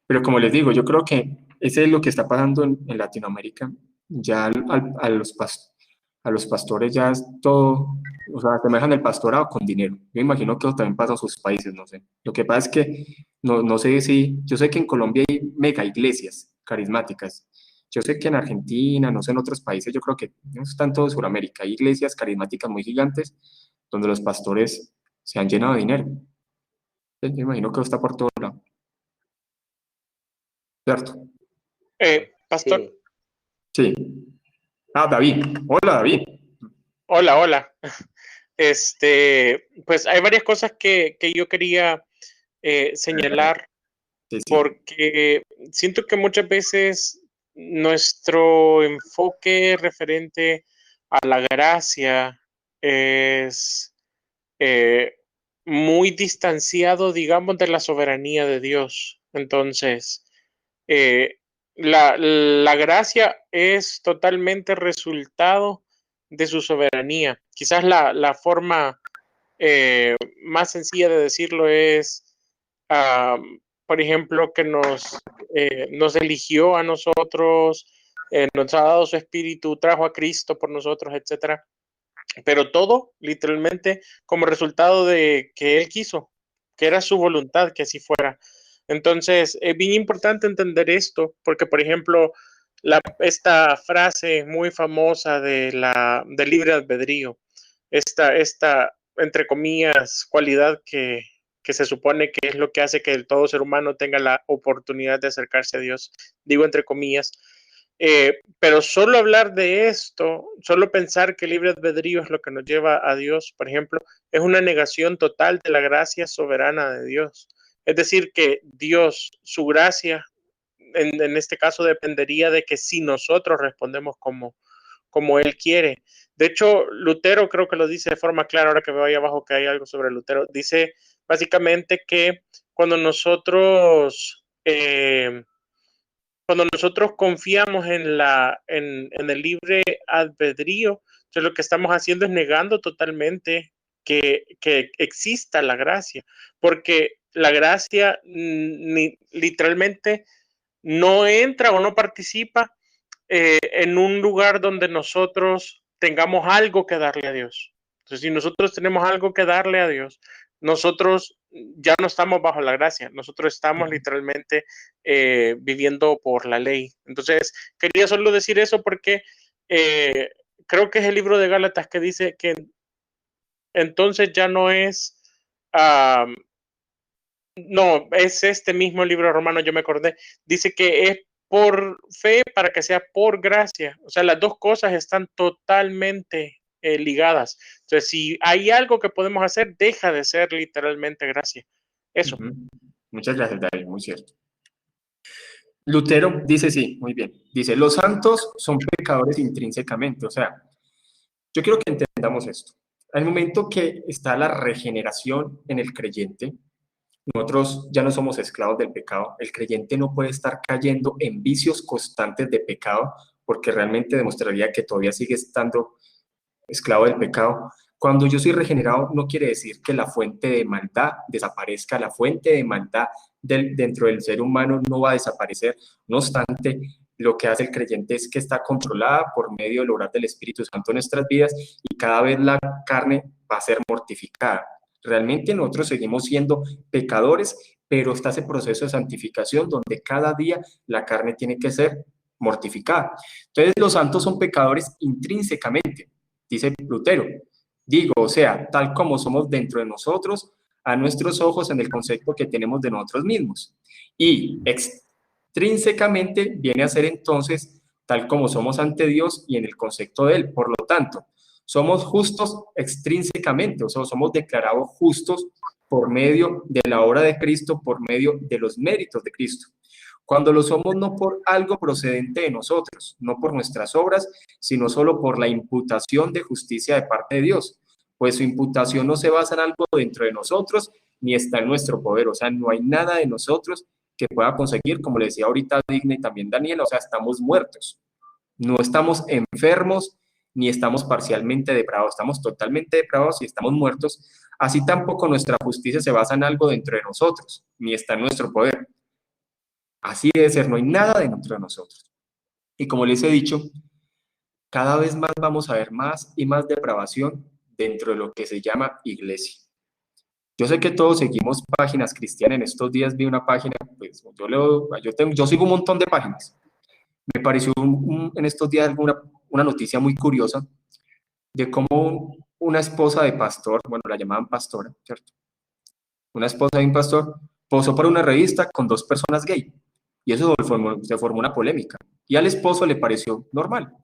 Pero como les digo, yo creo que ese es lo que está pasando en Latinoamérica. Ya a los pastores ya es todo, o sea, asemejan el pastorado con dinero. Yo imagino que eso también pasa en sus países, no sé. Lo que pasa es que no sé si, yo sé que en Colombia hay mega iglesias carismáticas. Yo sé que en Argentina, no sé, en otros países, yo creo que no está en todo Sudamérica, hay iglesias carismáticas muy gigantes donde los pastores se han llenado de dinero. Yo imagino que eso está por todo lado, ¿cierto? Pastor, Sí, Sí. Ah, David. Hola, David. hola, hola. Pues hay varias cosas que yo quería señalar, Sí, sí. porque siento que muchas veces nuestro enfoque referente a la gracia es eh, muy distanciado, digamos, de la soberanía de Dios. Entonces, eh, la gracia es totalmente resultado de su soberanía. Quizás la forma más sencilla de decirlo es, ah, por ejemplo, que nos eligió a nosotros, nos ha dado su espíritu, trajo a Cristo por nosotros, etcétera. Pero todo, literalmente, como resultado de que Él quiso, que era su voluntad que así fuera. Entonces, es bien importante entender esto, porque, por ejemplo, esta frase muy famosa del libre albedrío, esta, entre comillas, cualidad que se supone que es lo que hace que todo ser humano tenga la oportunidad de acercarse a Dios, digo entre comillas, pero solo hablar de esto, solo pensar que el libre albedrío es lo que nos lleva a Dios, por ejemplo, es una negación total de la gracia soberana de Dios. Es decir, que Dios, su gracia, en este caso dependería de que si nosotros respondemos como Él quiere. De hecho, Lutero creo que lo dice de forma clara, ahora que veo ahí abajo que hay algo sobre Lutero, dice básicamente que cuando nosotros... cuando nosotros confiamos en el libre albedrío, entonces lo que estamos haciendo es negando totalmente que exista la gracia, porque la gracia literalmente no entra o no participa en un lugar donde nosotros tengamos algo que darle a Dios. Entonces, si nosotros tenemos algo que darle a Dios, nosotros ya no estamos bajo la gracia, nosotros estamos literalmente viviendo por la ley. Entonces, quería solo decir eso porque creo que es el libro de Gálatas que dice que entonces ya no es, uh, no, es este mismo libro romano, yo me acordé, dice que es por fe para que sea por gracia. O sea, las dos cosas están totalmente ligadas. Entonces, si hay algo que podemos hacer, deja de ser literalmente gracia. Eso. Muchas gracias, David, muy cierto. Lutero dice sí, muy bien. Dice, los santos son pecadores intrínsecamente. O sea, yo quiero que entendamos esto. Al momento que está la regeneración en el creyente, nosotros ya no somos esclavos del pecado. El creyente no puede estar cayendo en vicios constantes de pecado porque realmente demostraría que todavía sigue estando esclavo del pecado. Cuando yo soy regenerado, no quiere decir que la fuente de maldad desaparezca. La fuente de maldad dentro del ser humano no va a desaparecer. No obstante, lo que hace el creyente es que está controlada por medio del obrar del Espíritu Santo en nuestras vidas y cada vez la carne va a ser mortificada. Realmente nosotros seguimos siendo pecadores, pero está ese proceso de santificación donde cada día la carne tiene que ser mortificada. Entonces, los santos son pecadores intrínsecamente, dice Lutero. Digo, o sea, tal como somos dentro de nosotros, a nuestros ojos en el concepto que tenemos de nosotros mismos. Y extrínsecamente viene a ser entonces tal como somos ante Dios y en el concepto de Él. Por lo tanto, somos justos extrínsecamente, o sea, somos declarados justos por medio de la obra de Cristo, por medio de los méritos de Cristo. Cuando lo somos no por algo procedente de nosotros, no por nuestras obras, sino solo por la imputación de justicia de parte de Dios, pues su imputación no se basa en algo dentro de nosotros, ni está en nuestro poder, o sea, no hay nada de nosotros que pueda conseguir, como le decía ahorita Digna y también Daniela, o sea, estamos muertos, no estamos enfermos, ni estamos parcialmente depravados, estamos totalmente depravados y estamos muertos. Así tampoco nuestra justicia se basa en algo dentro de nosotros, ni está en nuestro poder. Así debe ser, no hay nada dentro de nosotros. Y como les he dicho, cada vez más vamos a ver más y más depravación dentro de lo que se llama iglesia. Yo sé que todos seguimos páginas cristianas. En estos días vi una página, pues yo sigo un montón de páginas. Me pareció en estos días una noticia muy curiosa de cómo una esposa de pastor, bueno, la llamaban pastora, ¿cierto? Una esposa de un pastor posó para una revista con 2 personas gay. Y eso se formó una polémica. Y al esposo le pareció normal.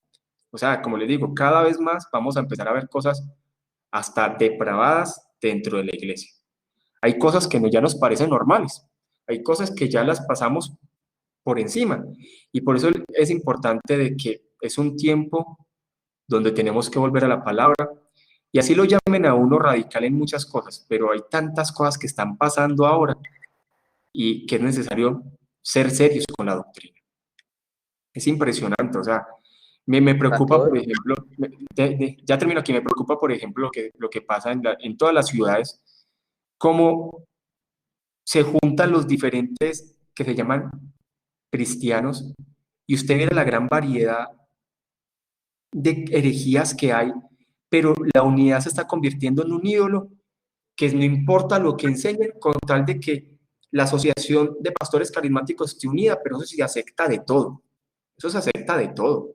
O sea, como les digo, cada vez más vamos a empezar a ver cosas hasta depravadas dentro de la iglesia. Hay cosas que ya nos parecen normales. Hay cosas que ya las pasamos por encima. Y por eso es importante de que es un tiempo donde tenemos que volver a la palabra. Y así lo llamen a uno radical en muchas cosas, pero hay tantas cosas que están pasando ahora y que es necesario ser serios con la doctrina. Es impresionante, o sea, me preocupa, Pastor. por ejemplo, ya termino aquí, me preocupa, por ejemplo, lo que pasa en todas las ciudades, cómo se juntan los diferentes que se llaman cristianos, y usted mira la gran variedad de herejías que hay, pero la unidad se está convirtiendo en un ídolo, que no importa lo que enseñen, con tal de que la asociación de pastores carismáticos esté unida, pero eso sí se acepta de todo. Eso se acepta de todo.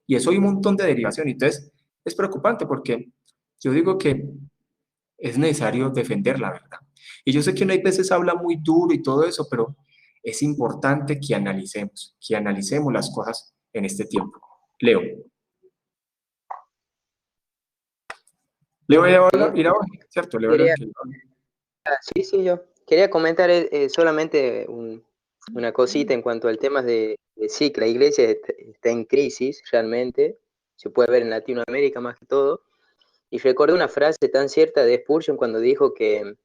Y eso hay un montón de derivación. Entonces, es preocupante porque yo digo que es necesario defender la verdad. Y yo sé que uno a veces habla muy duro y todo eso, pero es importante que analicemos las cosas en este tiempo. Leo. Leo ir ahora, ¿cierto? Leo Quería- que... Sí, yo quería comentar solamente una cosita en cuanto al tema de sí, que la iglesia está en crisis realmente, se puede ver en Latinoamérica más que todo, y recordé una frase tan cierta de Spurgeon cuando dijo que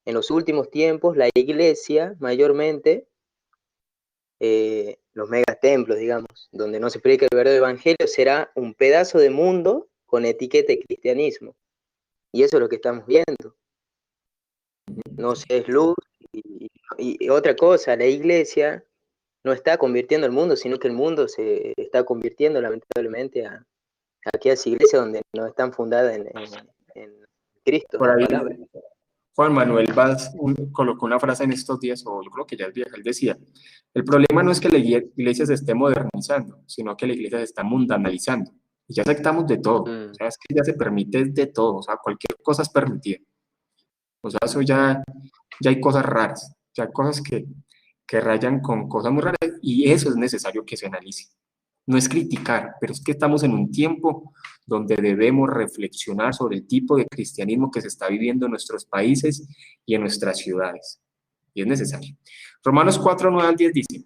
en los últimos tiempos la iglesia mayormente, los megatemplos, digamos, donde no se predica el verdadero evangelio, será un pedazo de mundo con etiqueta de cristianismo, y eso es lo que estamos viendo. No se es luz, y otra cosa, la iglesia no está convirtiendo el mundo, sino que el mundo se está convirtiendo lamentablemente a aquellas iglesias donde no están fundadas en Cristo, Por en ahí, la palabra. Juan Manuel Valls colocó una frase en estos días, o yo creo que ya es vieja, él decía, el problema no es que la iglesia se esté modernizando, sino que la iglesia se está mundanalizando. Y ya aceptamos de todo, o sea, es que ya se permite de todo, o sea, cualquier cosa es permitida. O sea, eso ya hay cosas raras, ya hay cosas que rayan con cosas muy raras, y eso es necesario que se analice. No es criticar, pero es que estamos en un tiempo donde debemos reflexionar sobre el tipo de cristianismo que se está viviendo en nuestros países y en nuestras ciudades. Y es necesario. Romanos 4, 9 al 10 dice,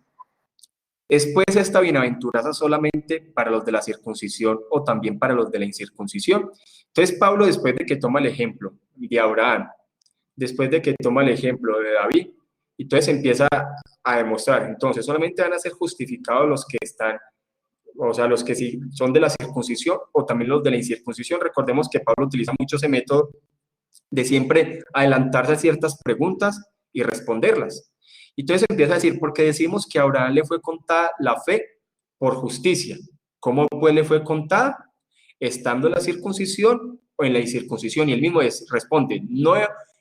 ¿es pues esta bienaventuranza solamente para los de la circuncisión o también para los de la incircuncisión? Entonces Pablo, después de que toma el ejemplo de Abraham, después de que toma el ejemplo de David, entonces empieza a demostrar, entonces solamente van a ser justificados los que están, o sea, los que sí son de la circuncisión o también los de la incircuncisión. Recordemos que Pablo utiliza mucho ese método de siempre adelantarse a ciertas preguntas y responderlas. Entonces empieza a decir, porque decimos que a Abraham le fue contada la fe por justicia. ¿Cómo pues le fue contada? Estando en la circuncisión o en la incircuncisión. Y él mismo responde, no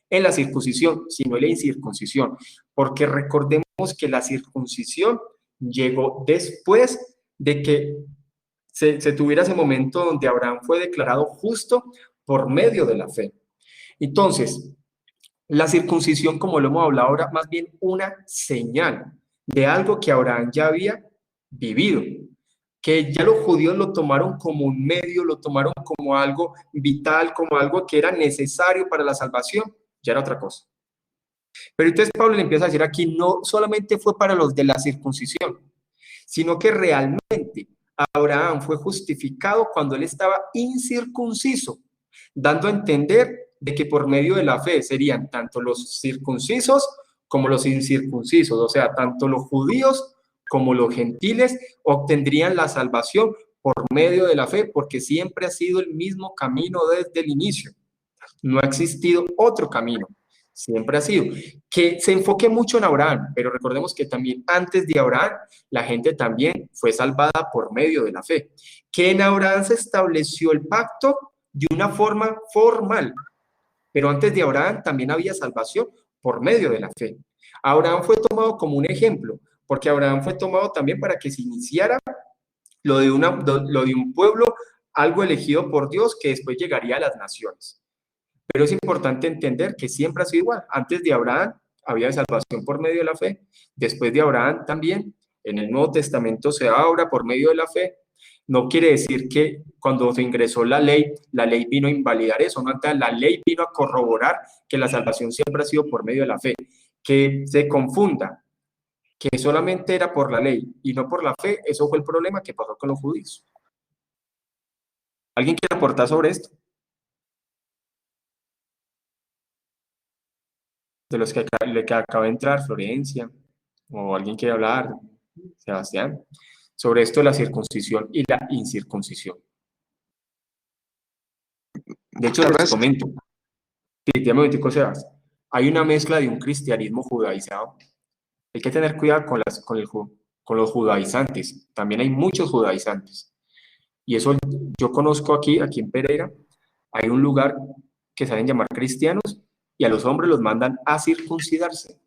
en la circuncisión, sino en la incircuncisión. Porque recordemos que la circuncisión llegó después de que se tuviera ese momento donde Abraham fue declarado justo por medio de la fe. Entonces, la circuncisión, como lo hemos hablado ahora, más bien una señal de algo que Abraham ya había vivido. que ya los judíos lo tomaron como un medio, lo tomaron como algo vital, como algo que era necesario para la salvación, ya era otra cosa. Pero entonces Pablo le empieza a decir aquí, no solamente fue para los de la circuncisión, sino que realmente Abraham fue justificado cuando él estaba incircunciso, dando a entender de que por medio de la fe serían tanto los circuncisos como los incircuncisos, o sea, tanto los judíos como los gentiles obtendrían la salvación por medio de la fe, porque siempre ha sido el mismo camino desde el inicio. No ha existido otro camino, siempre ha sido. Que se enfoque mucho en Abraham, pero recordemos que también antes de Abraham, la gente también fue salvada por medio de la fe. Que en Abraham se estableció el pacto de una forma formal, pero antes de Abraham también había salvación por medio de la fe. Abraham fue tomado como un ejemplo, porque Abraham fue tomado también para que se iniciara lo de un pueblo, algo elegido por Dios, que después llegaría a las naciones. Pero es importante entender que siempre ha sido igual. Antes de Abraham había salvación por medio de la fe. Después de Abraham también, en el Nuevo Testamento se obra por medio de la fe. No quiere decir que cuando se ingresó la ley vino a invalidar eso, no, la ley vino a corroborar que la salvación siempre ha sido por medio de la fe. Que se confunda que solamente era por la ley y no por la fe, eso fue el problema que pasó con los judíos. ¿Alguien quiere aportar sobre esto? De los que acaba de entrar, Florencia, o alguien quiere hablar, Sebastián, sobre esto de la circuncisión y la incircuncisión. De hecho, les comento, sí, ya me metí con Sebas, hay una mezcla de un cristianismo judaizado. Hay que tener cuidado con los judaizantes, también hay muchos judaizantes. Y eso yo conozco aquí en Pereira, hay un lugar que saben llamar cristianos, y a los hombres los mandan a circuncidarse.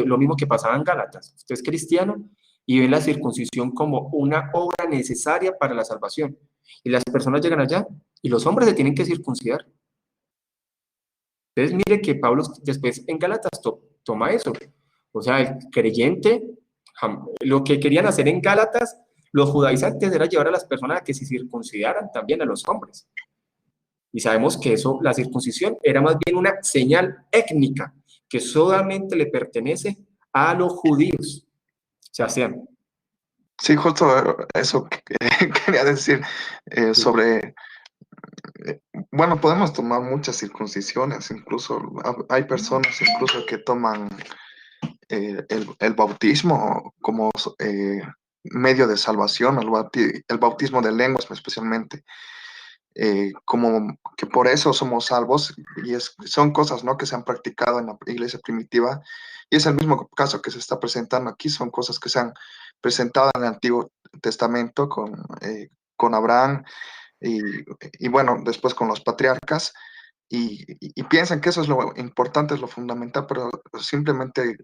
Lo mismo que pasaba en Gálatas. Usted es cristiano y ven la circuncisión como una obra necesaria para la salvación. Y las personas llegan allá y los hombres se tienen que circuncidar. Entonces mire que Pablo después en Gálatas toma eso. O sea, el creyente, lo que querían hacer en Gálatas, los judaizantes era llevar a las personas a que se circuncidaran también a los hombres. Y sabemos que la circuncisión era más bien una señal étnica que solamente le pertenece a los judíos. Sebastián. Sí, justo eso quería decir sobre, bueno, podemos tomar muchas circuncisiones, incluso hay personas incluso que toman el bautismo como medio de salvación, el bautismo de lenguas especialmente. Como que por eso somos salvos, y son cosas, ¿no?, que se han practicado en la iglesia primitiva, y es el mismo caso que se está presentando aquí. Son cosas que se han presentado en el Antiguo Testamento con Abraham y bueno, después con los patriarcas, y piensan que eso es lo importante, es lo fundamental, pero simplemente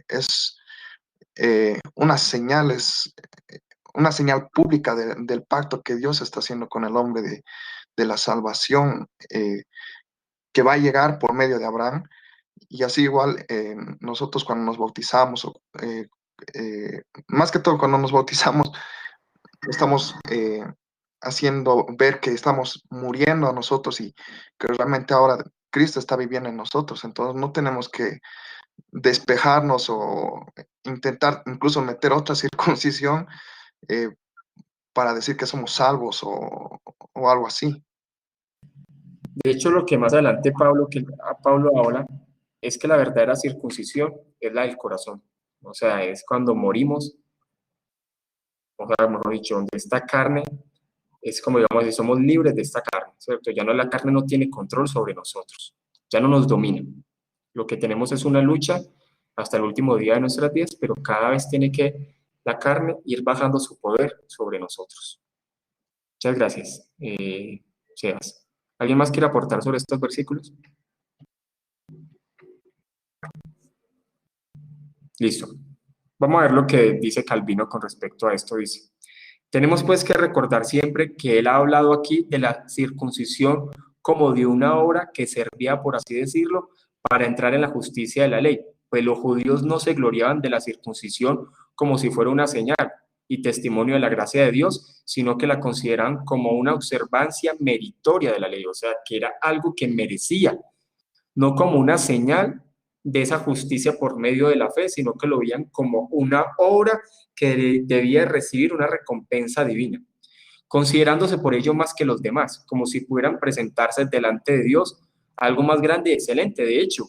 es una señal pública del pacto que Dios está haciendo con el hombre, de la salvación que va a llegar por medio de Abraham. Y así igual nosotros cuando nos bautizamos, más que todo cuando nos bautizamos, estamos haciendo ver que estamos muriendo a nosotros y que realmente ahora Cristo está viviendo en nosotros. Entonces no tenemos que despejarnos o intentar incluso meter otra circuncisión para decir que somos salvos o algo así. De hecho, lo que más adelante Pablo habla es que la verdadera circuncisión es la del corazón. O sea, es cuando morimos, o sea, mejor dicho, donde esta carne es como, digamos, si somos libres de esta carne, ¿cierto? Ya no, la carne no tiene control sobre nosotros, ya no nos domina. Lo que tenemos es una lucha hasta el último día de nuestras vidas, pero cada vez tiene que la carne ir bajando su poder sobre nosotros. Muchas gracias, Sebas. ¿Alguien más quiere aportar sobre estos versículos? Listo. Vamos a ver lo que dice Calvino con respecto a esto. Dice: tenemos pues que recordar siempre que él ha hablado aquí de la circuncisión como de una obra que servía, por así decirlo, para entrar en la justicia de la ley, pues los judíos no se gloriaban de la circuncisión como si fuera una señal, y testimonio de la gracia de Dios, sino que la consideran como una observancia meritoria de la ley, o sea, que era algo que merecía, no como una señal de esa justicia por medio de la fe, sino que lo veían como una obra que debía recibir una recompensa divina, considerándose por ello más que los demás, como si pudieran presentarse delante de Dios algo más grande y excelente. De hecho,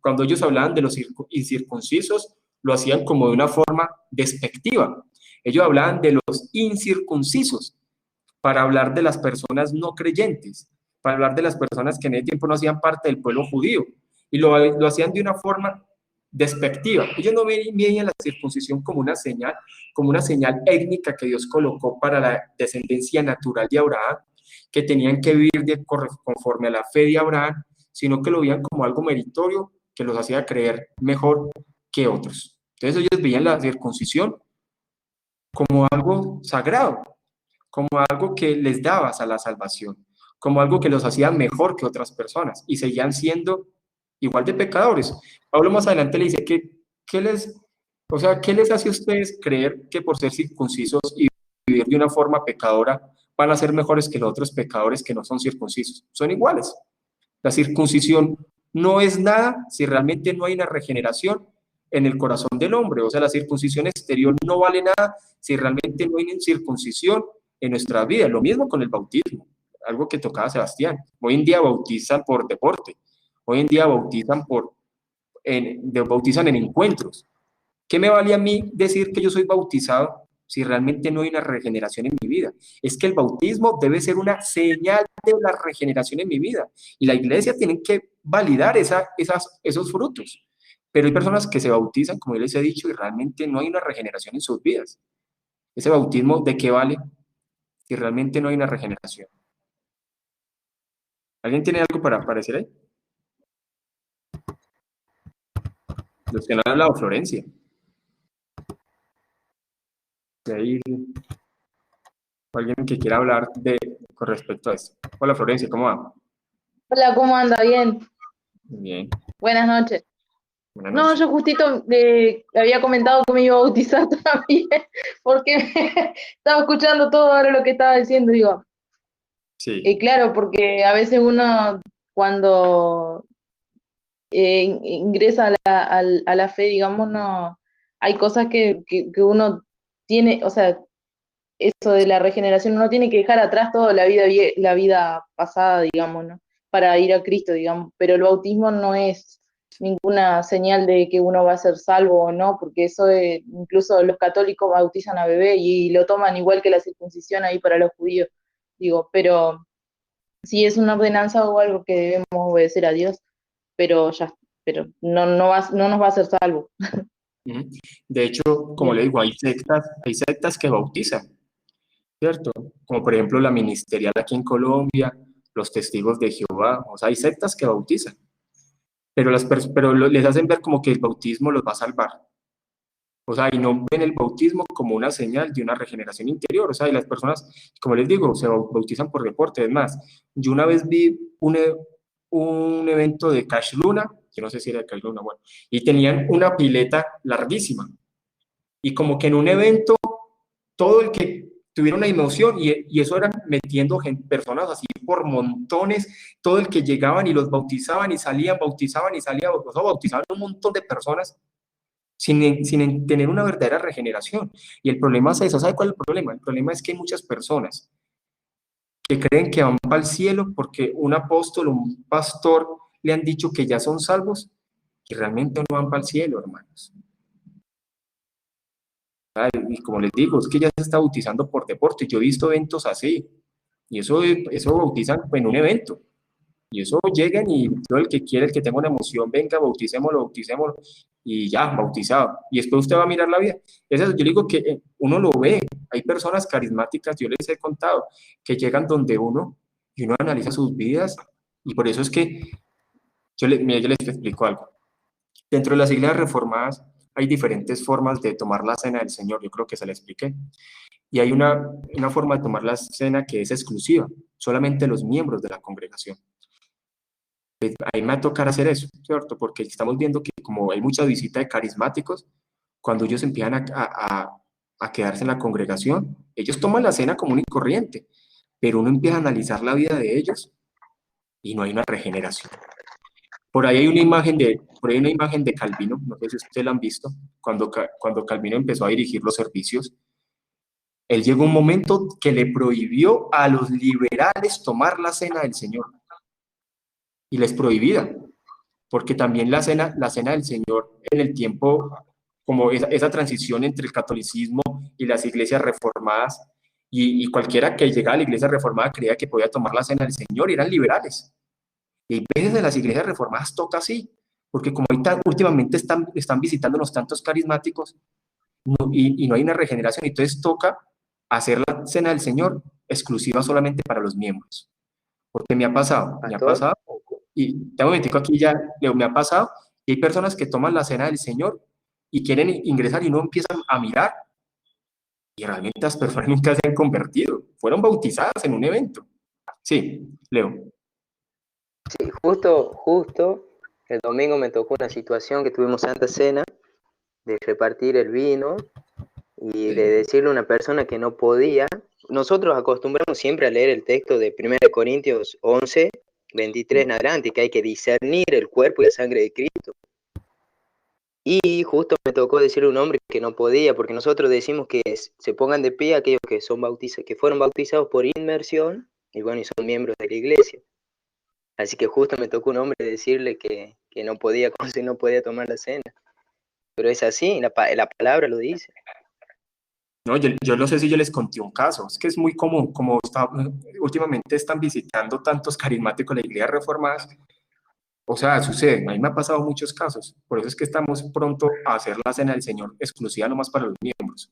cuando ellos hablaban de los incircuncisos, lo hacían como de una forma despectiva. Ellos hablaban de los incircuncisos para hablar de las personas no creyentes, para hablar de las personas que en ese tiempo no hacían parte del pueblo judío, y lo hacían de una forma despectiva. Ellos no veían la circuncisión como una señal étnica que Dios colocó para la descendencia natural de Abraham, que tenían que vivir conforme a la fe de Abraham, sino que lo veían como algo meritorio que los hacía creer mejor que otros. Entonces ellos veían la circuncisión como algo sagrado, como algo que les daba a la salvación, como algo que los hacía mejor que otras personas, y seguían siendo igual de pecadores. Pablo más adelante le dice que, ¿qué les hace a ustedes creer que por ser circuncisos y vivir de una forma pecadora van a ser mejores que los otros pecadores que no son circuncisos? Son iguales. La circuncisión no es nada si realmente no hay una regeneración en el corazón del hombre. O sea, la circuncisión exterior no vale nada si realmente no hay circuncisión en nuestra vida. Lo mismo con el bautismo, algo que tocaba Sebastián. Hoy en día bautizan por deporte. Hoy en día bautizan en encuentros. ¿Qué me vale a mí decir que yo soy bautizado si realmente no hay una regeneración en mi vida? Es que el bautismo debe ser una señal de la regeneración en mi vida. Y la iglesia tiene que validar esos frutos. Pero hay personas que se bautizan, como yo les he dicho, y realmente no hay una regeneración en sus vidas. ¿Ese bautismo de qué vale si realmente no hay una regeneración? ¿Alguien tiene algo para decir ahí? Los que no han hablado, Florencia. De ahí, alguien que quiera hablar con respecto a esto. Hola, Florencia, ¿cómo va? Hola, ¿cómo anda? Bien. Bien. Buenas noches. Buenas No, noches. yo justito había comentado que me iba a bautizar también, porque estaba escuchando todo ahora lo que estaba diciendo, digo. Sí. Claro, porque a veces uno cuando ingresa a la fe, digamos, no hay cosas que uno tiene, o sea, eso de la regeneración, uno tiene que dejar atrás toda la vida pasada, digamos, ¿no? Para ir a Cristo, digamos, pero el bautismo no es ninguna señal de que uno va a ser salvo o no, porque eso incluso los católicos bautizan a bebé y lo toman igual que la circuncisión ahí para los judíos, digo, pero sí es una ordenanza o algo que debemos obedecer a Dios, pero no nos va a hacer salvo. De hecho, como le digo, hay sectas que bautizan, ¿cierto? Como por ejemplo la ministerial aquí en Colombia, los testigos de Jehová, o sea, hay sectas que bautizan, pero les hacen ver como que el bautismo los va a salvar. O sea, y no ven el bautismo como una señal de una regeneración interior. O sea, y las personas, como les digo, se bautizan por deporte. Es más, yo una vez vi un evento de Cash Luna, que no sé si era de Cash Luna, bueno, y tenían una pileta larguísima. Y como que en un evento, todo el que tuviera una emoción, y eso eran metiendo personas así por montones, todo el que llegaban y los bautizaban y salían, bautizaban y salían, o sea, bautizaban un montón de personas sin tener una verdadera regeneración. Y el problema es eso. ¿Sabe cuál es el problema? El problema es que hay muchas personas que creen que van para el cielo porque un apóstol o un pastor le han dicho que ya son salvos y realmente no van para el cielo, hermanos. Y como les digo, es que ya se está bautizando por deporte. Yo he visto eventos así, y eso bautizan en un evento. Y eso llegan y todo el que quiere, el que tenga una emoción, venga, bauticémoslo, y ya, bautizado. Y después usted va a mirar la vida. Yo digo que uno lo ve. Hay personas carismáticas, yo les he contado, que llegan donde uno y uno analiza sus vidas. Y por eso es que mira, yo les explico algo. Dentro de las iglesias reformadas hay diferentes formas de tomar la cena del Señor. Yo creo que se la expliqué. Y hay una forma de tomar la cena que es exclusiva, solamente los miembros de la congregación. Ahí me va a tocar hacer eso, ¿cierto? Porque estamos viendo que como hay mucha visita de carismáticos, cuando ellos empiezan a a quedarse en la congregación. Ellos toman la cena común y corriente, pero uno empieza a analizar la vida de ellos y no hay una regeneración. Por ahí hay una imagen de Calvino, no sé si ustedes la han visto, cuando Calvino empezó a dirigir los servicios. Él llegó un momento que le prohibió a los liberales tomar la cena del Señor. Y les prohibida, porque también la cena del Señor en el tiempo, como esa transición entre el catolicismo y las iglesias reformadas, y cualquiera que llegara a la iglesia reformada creía que podía tomar la cena del Señor, y eran liberales. Y hay veces de las iglesias reformadas toca así, porque como últimamente están visitándonos tantos carismáticos y no hay una regeneración, entonces toca hacer la cena del Señor exclusiva solamente para los miembros. Porque me ha pasado, y te momentico aquí ya, Leo, me ha pasado, y hay personas que toman la cena del Señor y quieren ingresar y no empiezan a mirar, y realmente las personas nunca se han convertido, fueron bautizadas en un evento. Sí, Leo. Sí, justo el domingo me tocó una situación que tuvimos Santa Cena, de repartir el vino y de decirle a una persona que no podía. Nosotros acostumbramos siempre a leer el texto de 1 Corintios 11, 23 en adelante, que hay que discernir el cuerpo y la sangre de Cristo. Y justo me tocó decirle a un hombre que no podía, porque nosotros decimos que se pongan de pie aquellos que fueron bautizados por inmersión, y bueno, y son miembros de la iglesia. Así que justo me tocó un hombre decirle que no podía, como si no podía tomar la cena. Pero es así, la palabra lo dice. No, yo no sé si yo les conté un caso, es que es muy común, como últimamente están visitando tantos carismáticos la iglesia reformadas, o sea, sucede, a mí me ha pasado muchos casos, por eso es que estamos pronto a hacer la cena del Señor exclusiva nomás para los miembros,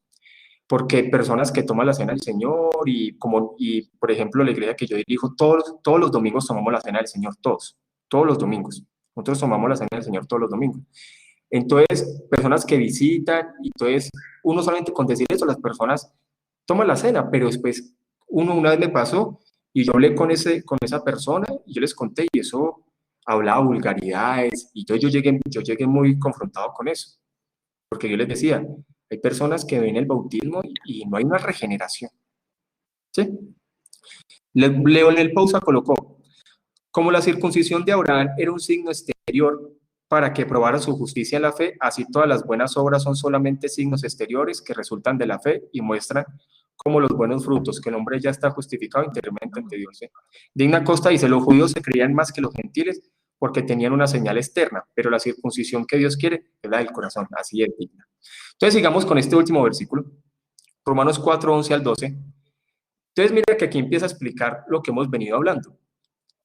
porque personas que toman la cena del Señor y por ejemplo la iglesia que yo dirijo, todos los domingos tomamos la cena del Señor, todos los domingos, nosotros tomamos la cena del Señor todos los domingos. Entonces, personas que visitan, y entonces uno solamente con decir eso, las personas toman la cena, pero después una vez me pasó y yo hablé con esa persona y yo les conté y eso hablaba vulgaridades y yo llegué muy confrontado con eso, porque yo les decía, hay personas que ven el bautismo y no hay una regeneración. ¿Sí? Leonel Pausa colocó, como la circuncisión de Abraham era un signo exterior para que probara su justicia en la fe, así todas las buenas obras son solamente signos exteriores que resultan de la fe y muestran como los buenos frutos, que el hombre ya está justificado interiormente ante Dios. Digna Costa dice, los judíos se creían más que los gentiles porque tenían una señal externa, pero la circuncisión que Dios quiere es la del corazón, así es digna. Entonces sigamos con este último versículo, Romanos 4, 11 al 12. Entonces mira que aquí empieza a explicar lo que hemos venido hablando.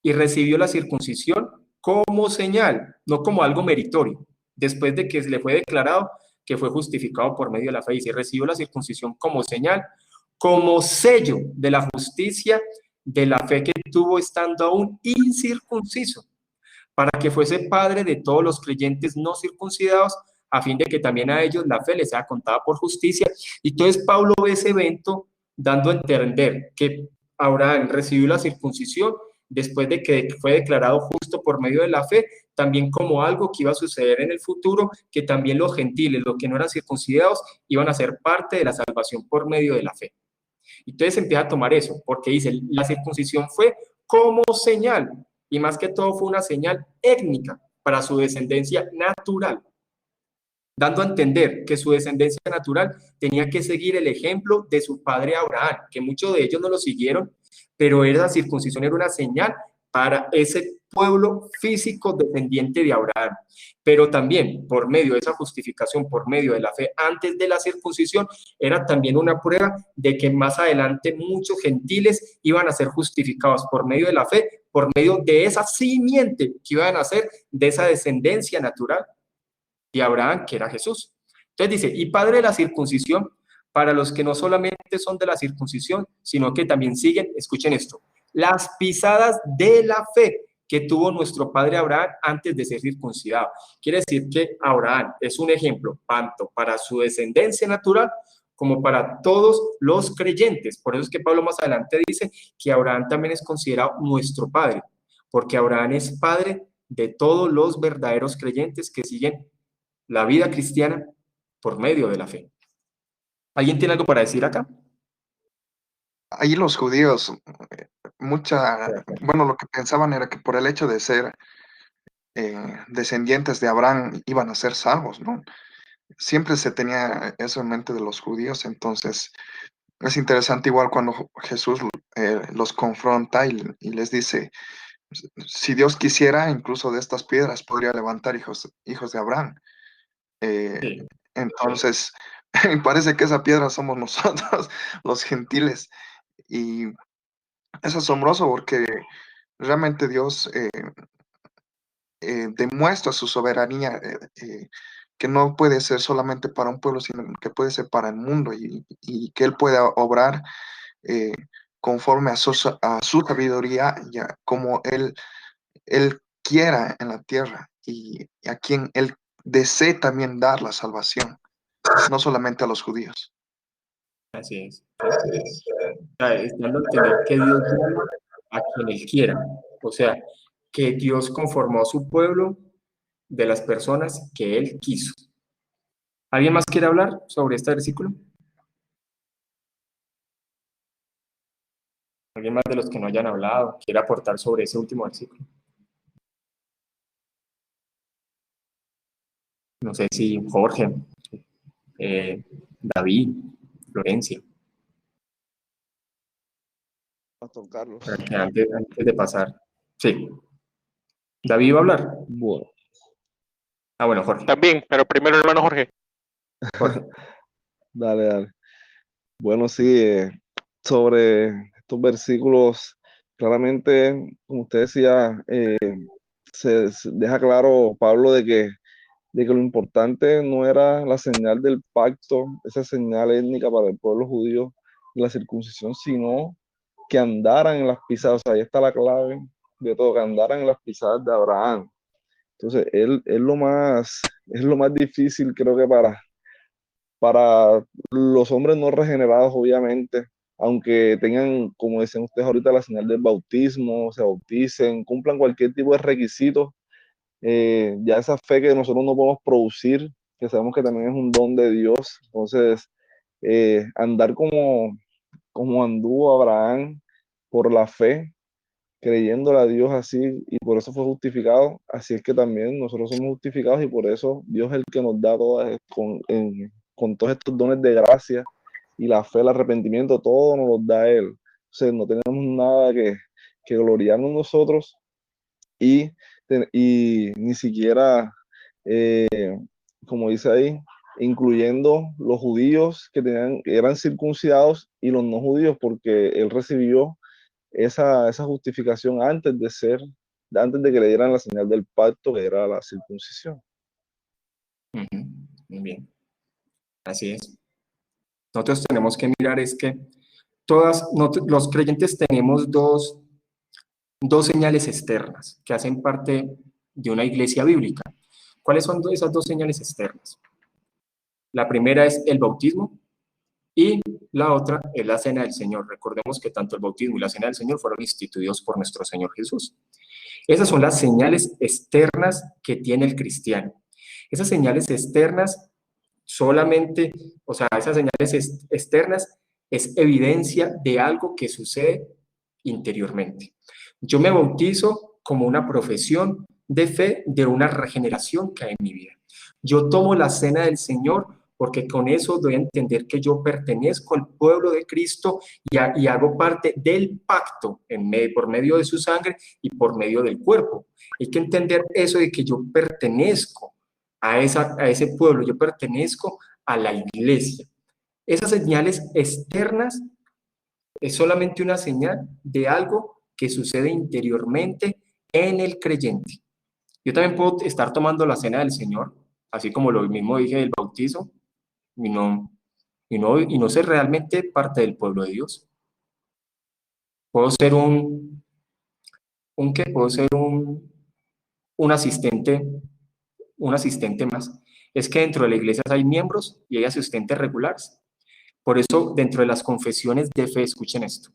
Y recibió la circuncisión como señal, no como algo meritorio, después de que le fue declarado que fue justificado por medio de la fe, y se recibió la circuncisión como señal, como sello de la justicia de la fe que tuvo estando aún incircunciso, para que fuese padre de todos los creyentes no circuncidados, a fin de que también a ellos la fe les sea contada por justicia. Y entonces Pablo ve ese evento dando a entender que Abraham recibió la circuncisión después de que fue declarado justo por medio de la fe, también como algo que iba a suceder en el futuro, que también los gentiles, los que no eran circuncidados, iban a ser parte de la salvación por medio de la fe. Entonces empieza a tomar eso, porque dice, la circuncisión fue como señal, y más que todo fue una señal étnica para su descendencia natural, dando a entender que su descendencia natural tenía que seguir el ejemplo de su padre Abraham, que muchos de ellos no lo siguieron, pero esa circuncisión era una señal para ese pueblo físico descendiente de Abraham. Pero también, por medio de esa justificación, por medio de la fe antes de la circuncisión, era también una prueba de que más adelante muchos gentiles iban a ser justificados por medio de la fe, por medio de esa simiente que iban a ser de esa descendencia natural de Abraham, que era Jesús. Entonces dice, y padre de la circuncisión, para los que no solamente son de la circuncisión, sino que también siguen, escuchen esto, las pisadas de la fe que tuvo nuestro padre Abraham antes de ser circuncidado. Quiere decir que Abraham es un ejemplo tanto para su descendencia natural como para todos los creyentes. Por eso es que Pablo más adelante dice que Abraham también es considerado nuestro padre, porque Abraham es padre de todos los verdaderos creyentes que siguen la vida cristiana por medio de la fe. ¿Alguien tiene algo para decir acá? Ahí los judíos, bueno, lo que pensaban era que por el hecho de ser descendientes de Abraham iban a ser salvos, ¿no? Siempre se tenía eso en mente de los judíos, entonces es interesante igual cuando Jesús los confronta y les dice, si Dios quisiera, incluso de estas piedras podría levantar hijos de Abraham. Sí. Entonces, parece que esa piedra somos nosotros, los gentiles, y es asombroso porque realmente Dios demuestra su soberanía, que no puede ser solamente para un pueblo, sino que puede ser para el mundo y que Él pueda obrar eh, conforme a su sabiduría, ya como Él quiera en la tierra y a quien Él desee también dar la salvación, no solamente a los judíos. Así es. O sea, es dando a entender que Dios llama a quien Él quiera. O sea, que Dios conformó a su pueblo de las personas que Él quiso. ¿Alguien más quiere hablar sobre este versículo? ¿Alguien más de los que no hayan hablado quiere aportar sobre ese último versículo? No sé si Jorge, David, Florencia, Pastor Carlos. para que antes de pasar. Sí. ¿David va a hablar? Bueno, Ah, bueno, Jorge. También, pero primero el hermano Jorge. Jorge. dale. Bueno, sí, sobre estos versículos, claramente, como usted decía, se deja claro Pablo de que lo importante no era la señal del pacto, esa señal étnica para el pueblo judío de la circuncisión, sino que andaran en las pisadas. O sea, ahí está la clave de todo, que andaran en las pisadas de Abraham. Entonces, es lo más difícil, creo que para los hombres no regenerados, obviamente, aunque tengan, como decían ustedes ahorita, la señal del bautismo, se bauticen, cumplan cualquier tipo de requisitos, ya esa fe que nosotros no podemos producir, que sabemos que también es un don de Dios. Entonces, andar como anduvo Abraham por la fe, creyéndole a Dios así, y por eso fue justificado, así es que también nosotros somos justificados y por eso Dios es el que nos da con todos estos dones de gracia y la fe, el arrepentimiento, todo nos lo da Él. O sea, no tenemos nada que gloriarnos nosotros y ni siquiera, como dice ahí, incluyendo los judíos que eran circuncidados y los no judíos, porque Él recibió esa justificación antes de que le dieran la señal del pacto, que era la circuncisión. Muy bien. Así es. Nosotros tenemos que mirar es que los creyentes tenemos dos señales externas que hacen parte de una iglesia bíblica. ¿Cuáles son esas dos señales externas? La primera es el bautismo y la otra es la cena del Señor. Recordemos que tanto el bautismo y la cena del Señor fueron instituidos por nuestro Señor Jesús. Esas son las señales externas que tiene el cristiano. Esas señales externas solamente, o sea, esas señales externas es evidencia de algo que sucede interiormente. Yo me bautizo como una profesión de fe de una regeneración que hay en mi vida. Yo tomo la cena del Señor porque con eso doy a entender que yo pertenezco al pueblo de Cristo y hago parte del pacto por medio de su sangre y por medio del cuerpo. Hay que entender eso de que yo pertenezco a ese pueblo, yo pertenezco a la iglesia. Esas señales externas es solamente una señal de algo que sucede interiormente en el creyente. Yo también puedo estar tomando la cena del Señor, así como lo mismo dije del bautizo, y no ser realmente parte del pueblo de Dios. Puedo ser puedo ser un asistente más. Es que dentro de la iglesia hay miembros y hay asistentes regulares. Por eso, dentro de las confesiones de fe, escuchen esto,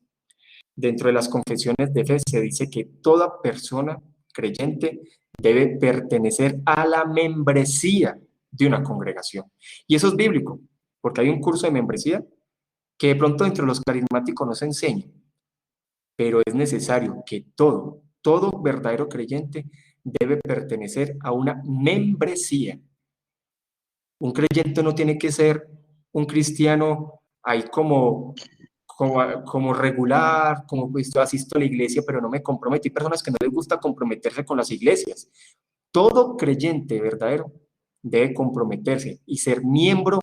dentro de las confesiones de fe se dice que toda persona creyente debe pertenecer a la membresía de una congregación. Y eso es bíblico. porque hay un curso de membresía que de pronto entre los carismáticos no se enseña, pero es necesario que todo verdadero creyente debe pertenecer a una membresía. Un creyente no tiene que ser un cristiano ahí como regular, como pues, yo asisto a la iglesia, pero no me comprometo. Hay personas que no les gusta comprometerse con las iglesias. Todo creyente verdadero debe comprometerse y ser miembro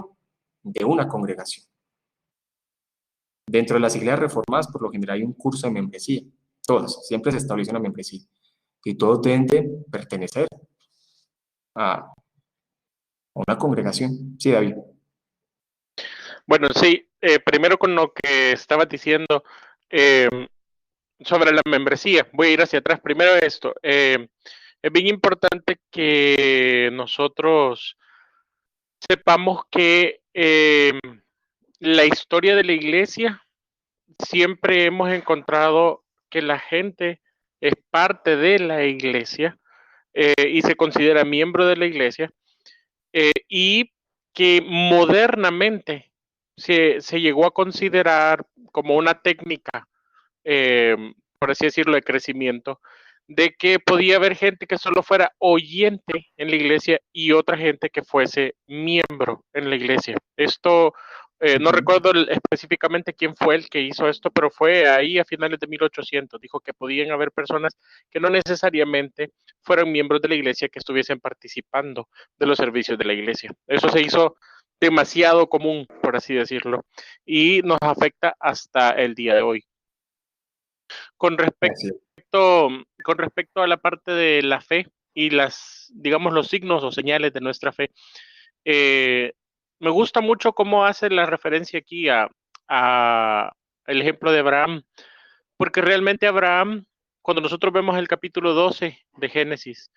de una congregación. Dentro de las iglesias reformadas, por lo general, hay un curso de membresía. Todas, siempre se establece una membresía. Y todos deben de pertenecer a una congregación. Sí, David. Bueno, sí, primero con lo que estabas diciendo sobre la membresía, voy a ir hacia atrás. Primero esto, es bien importante que nosotros sepamos que la historia de la iglesia, siempre hemos encontrado que la gente es parte de la iglesia y se considera miembro de la iglesia y que modernamente se llegó a considerar como una técnica, por así decirlo, de crecimiento, de que podía haber gente que solo fuera oyente en la iglesia y otra gente que fuese miembro en la iglesia. Esto, no recuerdo específicamente quién fue el que hizo esto, pero fue ahí a finales de 1800. Dijo que podían haber personas que no necesariamente fueran miembros de la iglesia que estuviesen participando de los servicios de la iglesia. Eso se hizo demasiado común, por así decirlo, y nos afecta hasta el día de hoy. Con respecto a la parte de la fe y digamos, los signos o señales de nuestra fe, me gusta mucho cómo hace la referencia aquí a el ejemplo de Abraham, porque realmente Abraham, cuando nosotros vemos el capítulo 12 de Génesis,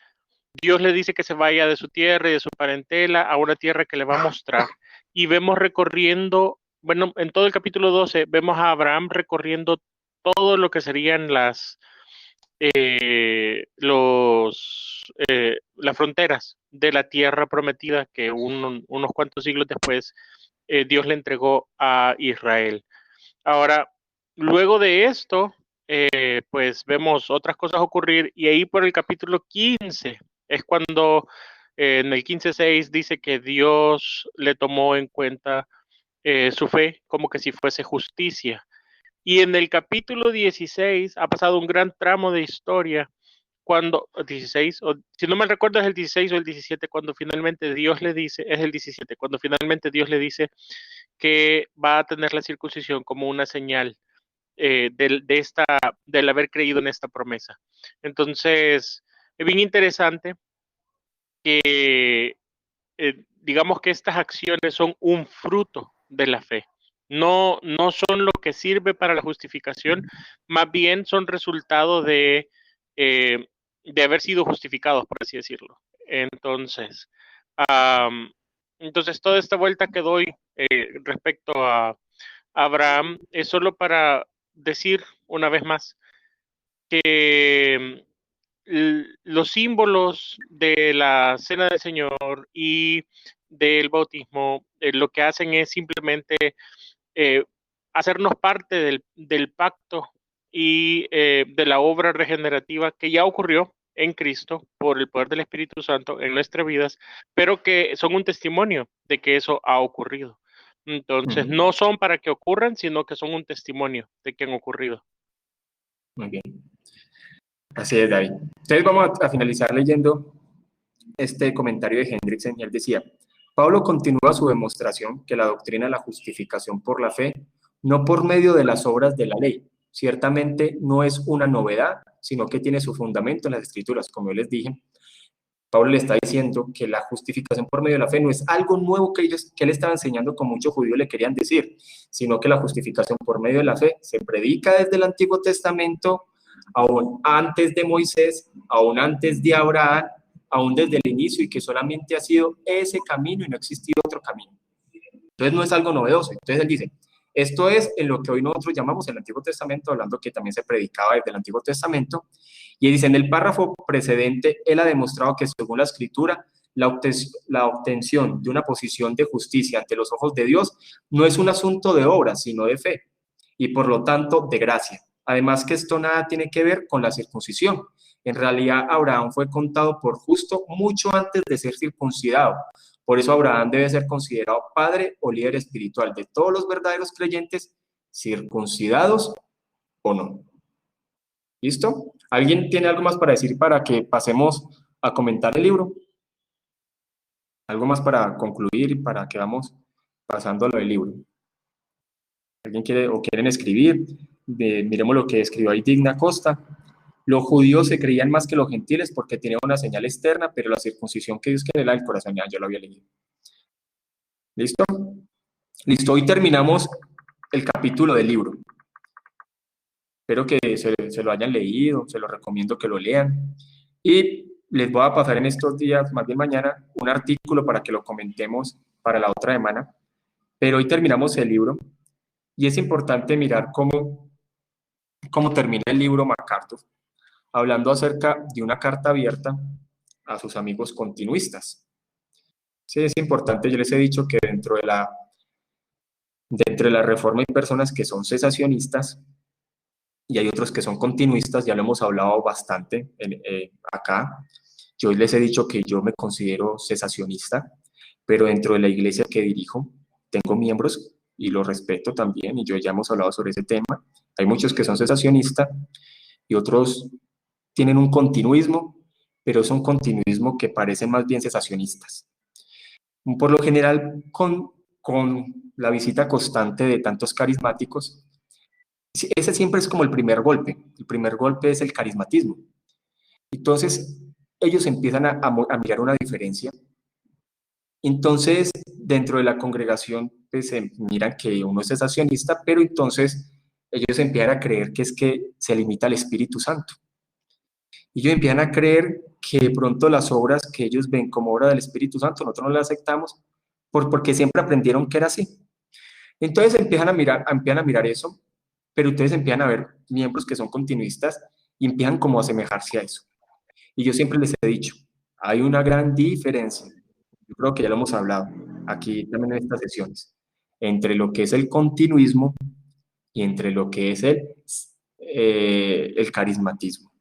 Dios le dice que se vaya de su tierra y de su parentela a una tierra que le va a mostrar, y vemos recorriendo, bueno, en todo el capítulo 12 vemos a Abraham recorriendo todo lo que serían las fronteras de la tierra prometida que unos cuantos siglos después Dios le entregó a Israel. Ahora, luego de esto, pues vemos otras cosas ocurrir, y ahí por el capítulo 15 es cuando en el 15:6 dice que Dios le tomó en cuenta su fe como que si fuese justicia. Y en el capítulo 16 ha pasado un gran tramo de historia cuando, 16, o si no me recuerdo es el 16 o el 17, cuando finalmente Dios le dice, es el 17, cuando finalmente Dios le dice que va a tener la circuncisión como una señal del haber creído en esta promesa. Entonces, es bien interesante que digamos que estas acciones son un fruto de la fe. No son lo que sirve para la justificación, más bien son resultado de haber sido justificados, por así decirlo. Entonces, toda esta vuelta que doy respecto a Abraham es solo para decir una vez más que los símbolos de la Cena del Señor y del bautismo lo que hacen es simplemente hacernos parte del pacto y de la obra regenerativa que ya ocurrió en Cristo por el poder del Espíritu Santo en nuestras vidas, pero que son un testimonio de que eso ha ocurrido. Entonces, no son para que ocurran, sino que son un testimonio de que han ocurrido. Muy bien. Así es, David. Entonces vamos a finalizar leyendo este comentario de Hendrickson, y él decía: Pablo continúa su demostración que la doctrina de la justificación por la fe, no por medio de las obras de la ley, ciertamente no es una novedad, sino que tiene su fundamento en las Escrituras. Como yo les dije, Pablo le está diciendo que la justificación por medio de la fe no es algo nuevo que él estaba enseñando, como muchos judíos le querían decir, sino que la justificación por medio de la fe se predica desde el Antiguo Testamento, aún antes de Moisés, aún antes de Abraham, aún desde el inicio, y que solamente ha sido ese camino y no ha existido otro camino. Entonces no es algo novedoso. Entonces él dice, esto es en lo que hoy nosotros llamamos el Antiguo Testamento, hablando que también se predicaba desde el Antiguo Testamento, y él dice, en el párrafo precedente, él ha demostrado que según la Escritura, la obtención de una posición de justicia ante los ojos de Dios no es un asunto de obras, sino de fe, y por lo tanto de gracia. Además que esto nada tiene que ver con la circuncisión. En realidad, Abraham fue contado por justo mucho antes de ser circuncidado. Por eso Abraham debe ser considerado padre o líder espiritual de todos los verdaderos creyentes, circuncidados o no. ¿Listo? ¿Alguien tiene algo más para decir para que pasemos a comentar el libro? ¿Algo más para concluir y para que vamos pasando a lo del libro? ¿Alguien quiere o quieren escribir? Miremos lo que escribió ahí Digna Costa. Los judíos se creían más que los gentiles porque tenían una señal externa, pero la circuncisión que Dios quiere es la del corazón. Ya lo había leído. ¿Listo? Listo, hoy terminamos el capítulo del libro. Espero que se lo hayan leído, se lo recomiendo que lo lean. Y les voy a pasar en estos días, más bien mañana, un artículo para que lo comentemos para la otra semana. Pero hoy terminamos el libro y es importante mirar cómo termina el libro MacArthur, hablando acerca de una carta abierta a sus amigos continuistas. Sí, es importante, yo les he dicho que dentro de la Reforma hay personas que son cesacionistas y hay otros que son continuistas, ya lo hemos hablado bastante acá. Yo les he dicho que yo me considero cesacionista, pero dentro de la iglesia que dirijo tengo miembros y los respeto también, y ya hemos hablado sobre ese tema. Hay muchos que son cesacionistas y otros tienen un continuismo, pero es un continuismo que parece más bien cesacionistas. Por lo general, con la visita constante de tantos carismáticos, ese siempre es como el primer golpe. El primer golpe es el carismatismo. Entonces, ellos empiezan a mirar una diferencia. Entonces, dentro de la congregación, pues se miran que uno es cesacionista, pero entonces ellos empiezan a creer que es que se limita al Espíritu Santo. Y ellos empiezan a creer que de pronto las obras que ellos ven como obra del Espíritu Santo, nosotros no las aceptamos porque siempre aprendieron que era así. Entonces empiezan a mirar eso, pero ustedes empiezan a ver miembros que son continuistas y empiezan como a asemejarse a eso. Y yo siempre les he dicho, hay una gran diferencia, yo creo que ya lo hemos hablado aquí también en estas sesiones, entre lo que es el continuismo y entre lo que es el carismatismo.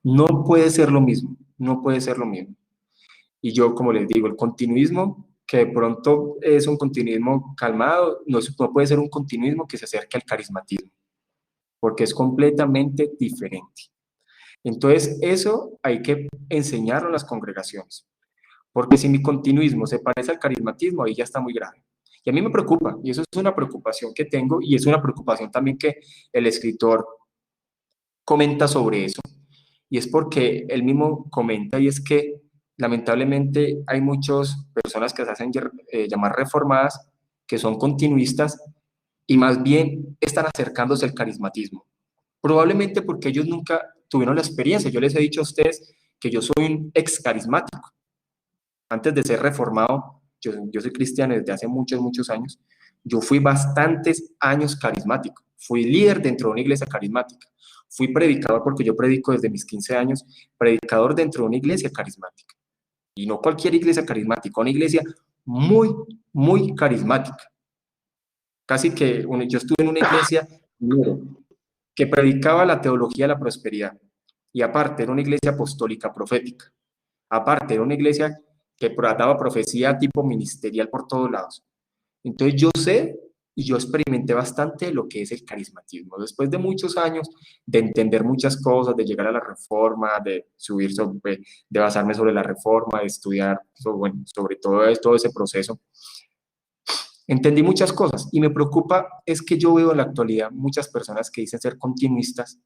No puede ser lo mismo, no puede ser lo mismo. Y yo, como les digo, el continuismo, que de pronto es un continuismo calmado, no puede ser un continuismo que se acerque al carismatismo, porque es completamente diferente. Entonces, eso hay que enseñarlo en las congregaciones, porque si mi continuismo se parece al carismatismo, ahí ya está muy grave. Y a mí me preocupa, y eso es una preocupación que tengo, y es una preocupación también que el escritor comenta sobre eso, y es porque él mismo comenta, y es que lamentablemente hay muchas personas que se hacen llamar reformadas, que son continuistas, y más bien están acercándose al carismatismo. Probablemente porque ellos nunca tuvieron la experiencia. Yo les he dicho a ustedes que yo soy un ex carismático. Antes de ser reformado, yo soy cristiano desde hace muchos, muchos años. Yo fui bastantes años carismático. Fui líder dentro de una iglesia carismática. Fui predicador porque yo predico desde mis 15 años, predicador dentro de una iglesia carismática. Y no cualquier iglesia carismática, una iglesia muy, muy carismática. Casi que yo estuve en una iglesia que predicaba la teología de la prosperidad. Y aparte, era una iglesia apostólica profética. Aparte, era una iglesia que daba profecía tipo ministerial por todos lados. Entonces yo sé y yo experimenté bastante lo que es el carismatismo. Después de muchos años de entender muchas cosas, de llegar a la reforma, de de basarme sobre la reforma, de estudiar sobre todo ese proceso, entendí muchas cosas y me preocupa es que yo veo en la actualidad muchas personas que dicen ser continuistas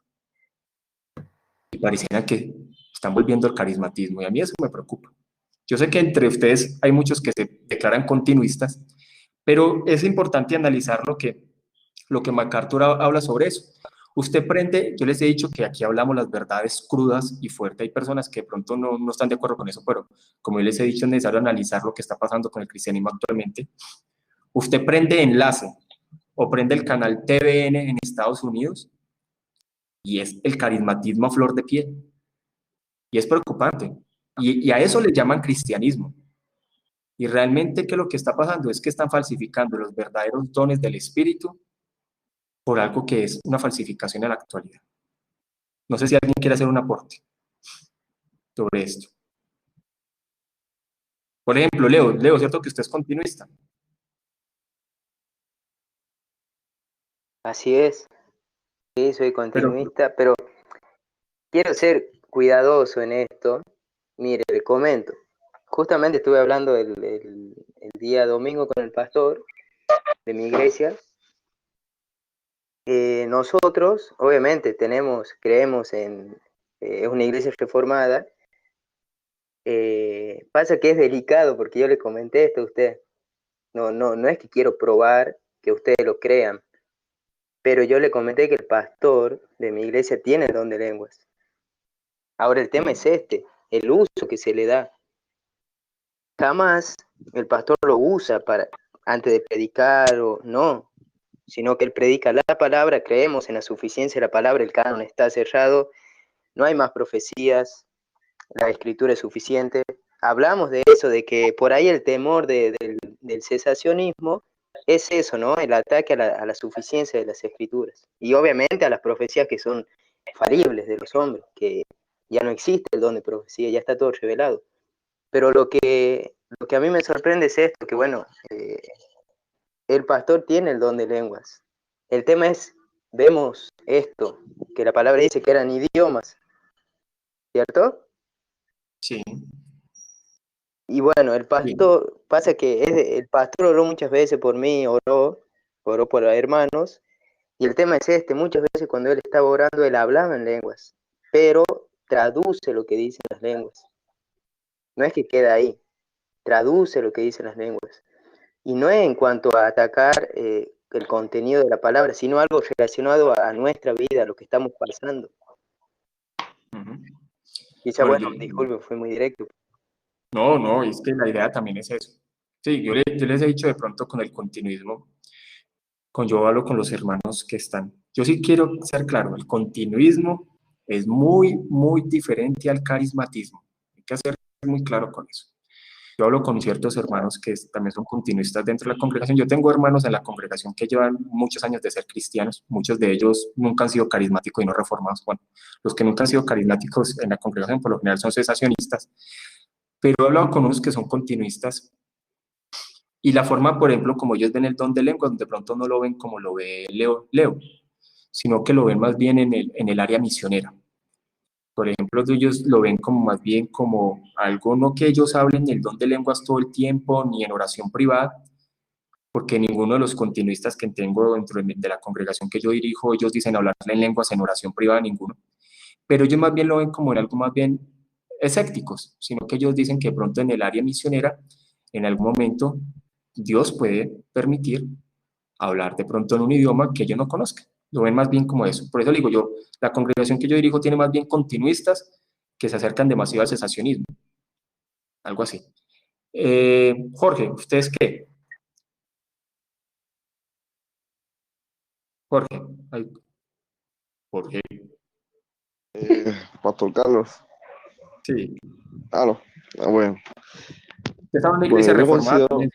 y pareciera que están volviendo al carismatismo y a mí eso me preocupa. Yo sé que entre ustedes hay muchos que se declaran continuistas, pero es importante analizar lo que MacArthur habla sobre eso. Usted prende, yo les he dicho que aquí hablamos las verdades crudas y fuertes. Hay personas que de pronto no están de acuerdo con eso, pero como yo les he dicho, es necesario analizar lo que está pasando con el cristianismo actualmente. Usted prende Enlace o prende el canal TVN en Estados Unidos y es el carismatismo a flor de piel. Y es preocupante. Y a eso le llaman cristianismo. Y realmente que lo que está pasando es que están falsificando los verdaderos dones del Espíritu por algo que es una falsificación en la actualidad. No sé si alguien quiere hacer un aporte sobre esto. Por ejemplo, Leo, ¿cierto que usted es continuista? Así es, sí, soy Pero, continuista, pero quiero ser cuidadoso en esto. Mire, le comento. Justamente estuve hablando el día domingo con el pastor de mi iglesia. Nosotros, obviamente, creemos es una iglesia reformada. Pasa que es delicado porque yo le comenté esto a usted. No es que quiero probar que ustedes lo crean, pero yo le comenté que el pastor de mi iglesia tiene el don de lenguas. Ahora el tema es el uso que se le da. Jamás el pastor lo usa antes de predicar o no, sino que él predica la palabra, creemos en la suficiencia de la palabra, el canon está cerrado, no hay más profecías, la escritura es suficiente. Hablamos de eso, de que por ahí el temor del cesacionismo es eso, ¿no? El ataque a la suficiencia de las escrituras. Y obviamente a las profecías que son falibles de los hombres, que ya no existe el don de profecía, ya está todo revelado. Pero lo que a mí me sorprende es esto, que bueno, el pastor tiene el don de lenguas. El tema es, vemos esto, que la palabra dice que eran idiomas, ¿cierto? sí, Y bueno, el sí. pastor, pasa que el pastor oró muchas veces por mí, oró por los hermanos, y el tema es muchas veces cuando él estaba orando, él hablaba en lenguas, pero traduce lo que dicen las lenguas. No es que queda ahí, traduce lo que dicen las lenguas. Y no es en cuanto a atacar el contenido de la palabra, sino algo relacionado a nuestra vida, a lo que estamos pasando. Ujú. Quizá, Bueno, bueno, disculpe, fue muy directo. no, es que la idea también es eso. Sí, yo les he dicho de pronto con el continuismo, yo hablo con los hermanos que están. Yo sí quiero ser claro, el continuismo es muy, muy diferente al carismatismo. Hay que ser muy claro con eso. Yo hablo con ciertos hermanos que también son continuistas dentro de la congregación. Yo tengo hermanos en la congregación que llevan muchos años de ser cristianos. Muchos de ellos nunca han sido carismáticos y no reformados. Bueno, los que nunca han sido carismáticos en la congregación por lo general son cesacionistas. Pero he hablado con unos que son continuistas y la forma, por ejemplo, como ellos ven el don de lenguas, de pronto no lo ven como lo ve Leo, sino que lo ven más bien en el área misionera. Por ejemplo, ellos lo ven como más bien como algo, no que ellos hablen el don de lenguas todo el tiempo, ni en oración privada, porque ninguno de los continuistas que tengo dentro de la congregación que yo dirijo, ellos dicen hablar en lenguas en oración privada, ninguno. Pero ellos más bien lo ven como en algo más bien escépticos, sino que ellos dicen que de pronto en el área misionera, en algún momento, Dios puede permitir hablar de pronto en un idioma que ellos no conozcan. Lo ven más bien como eso. Por eso digo yo, la congregación que yo dirijo tiene más bien continuistas que se acercan demasiado al cesacionismo. Algo así. Jorge, ¿ustedes qué? Jorge. Ay, Jorge. Pastor Carlos. Sí. No. Bueno. ¿Usted estaba en una Bueno, iglesia yo me reformada considero, también?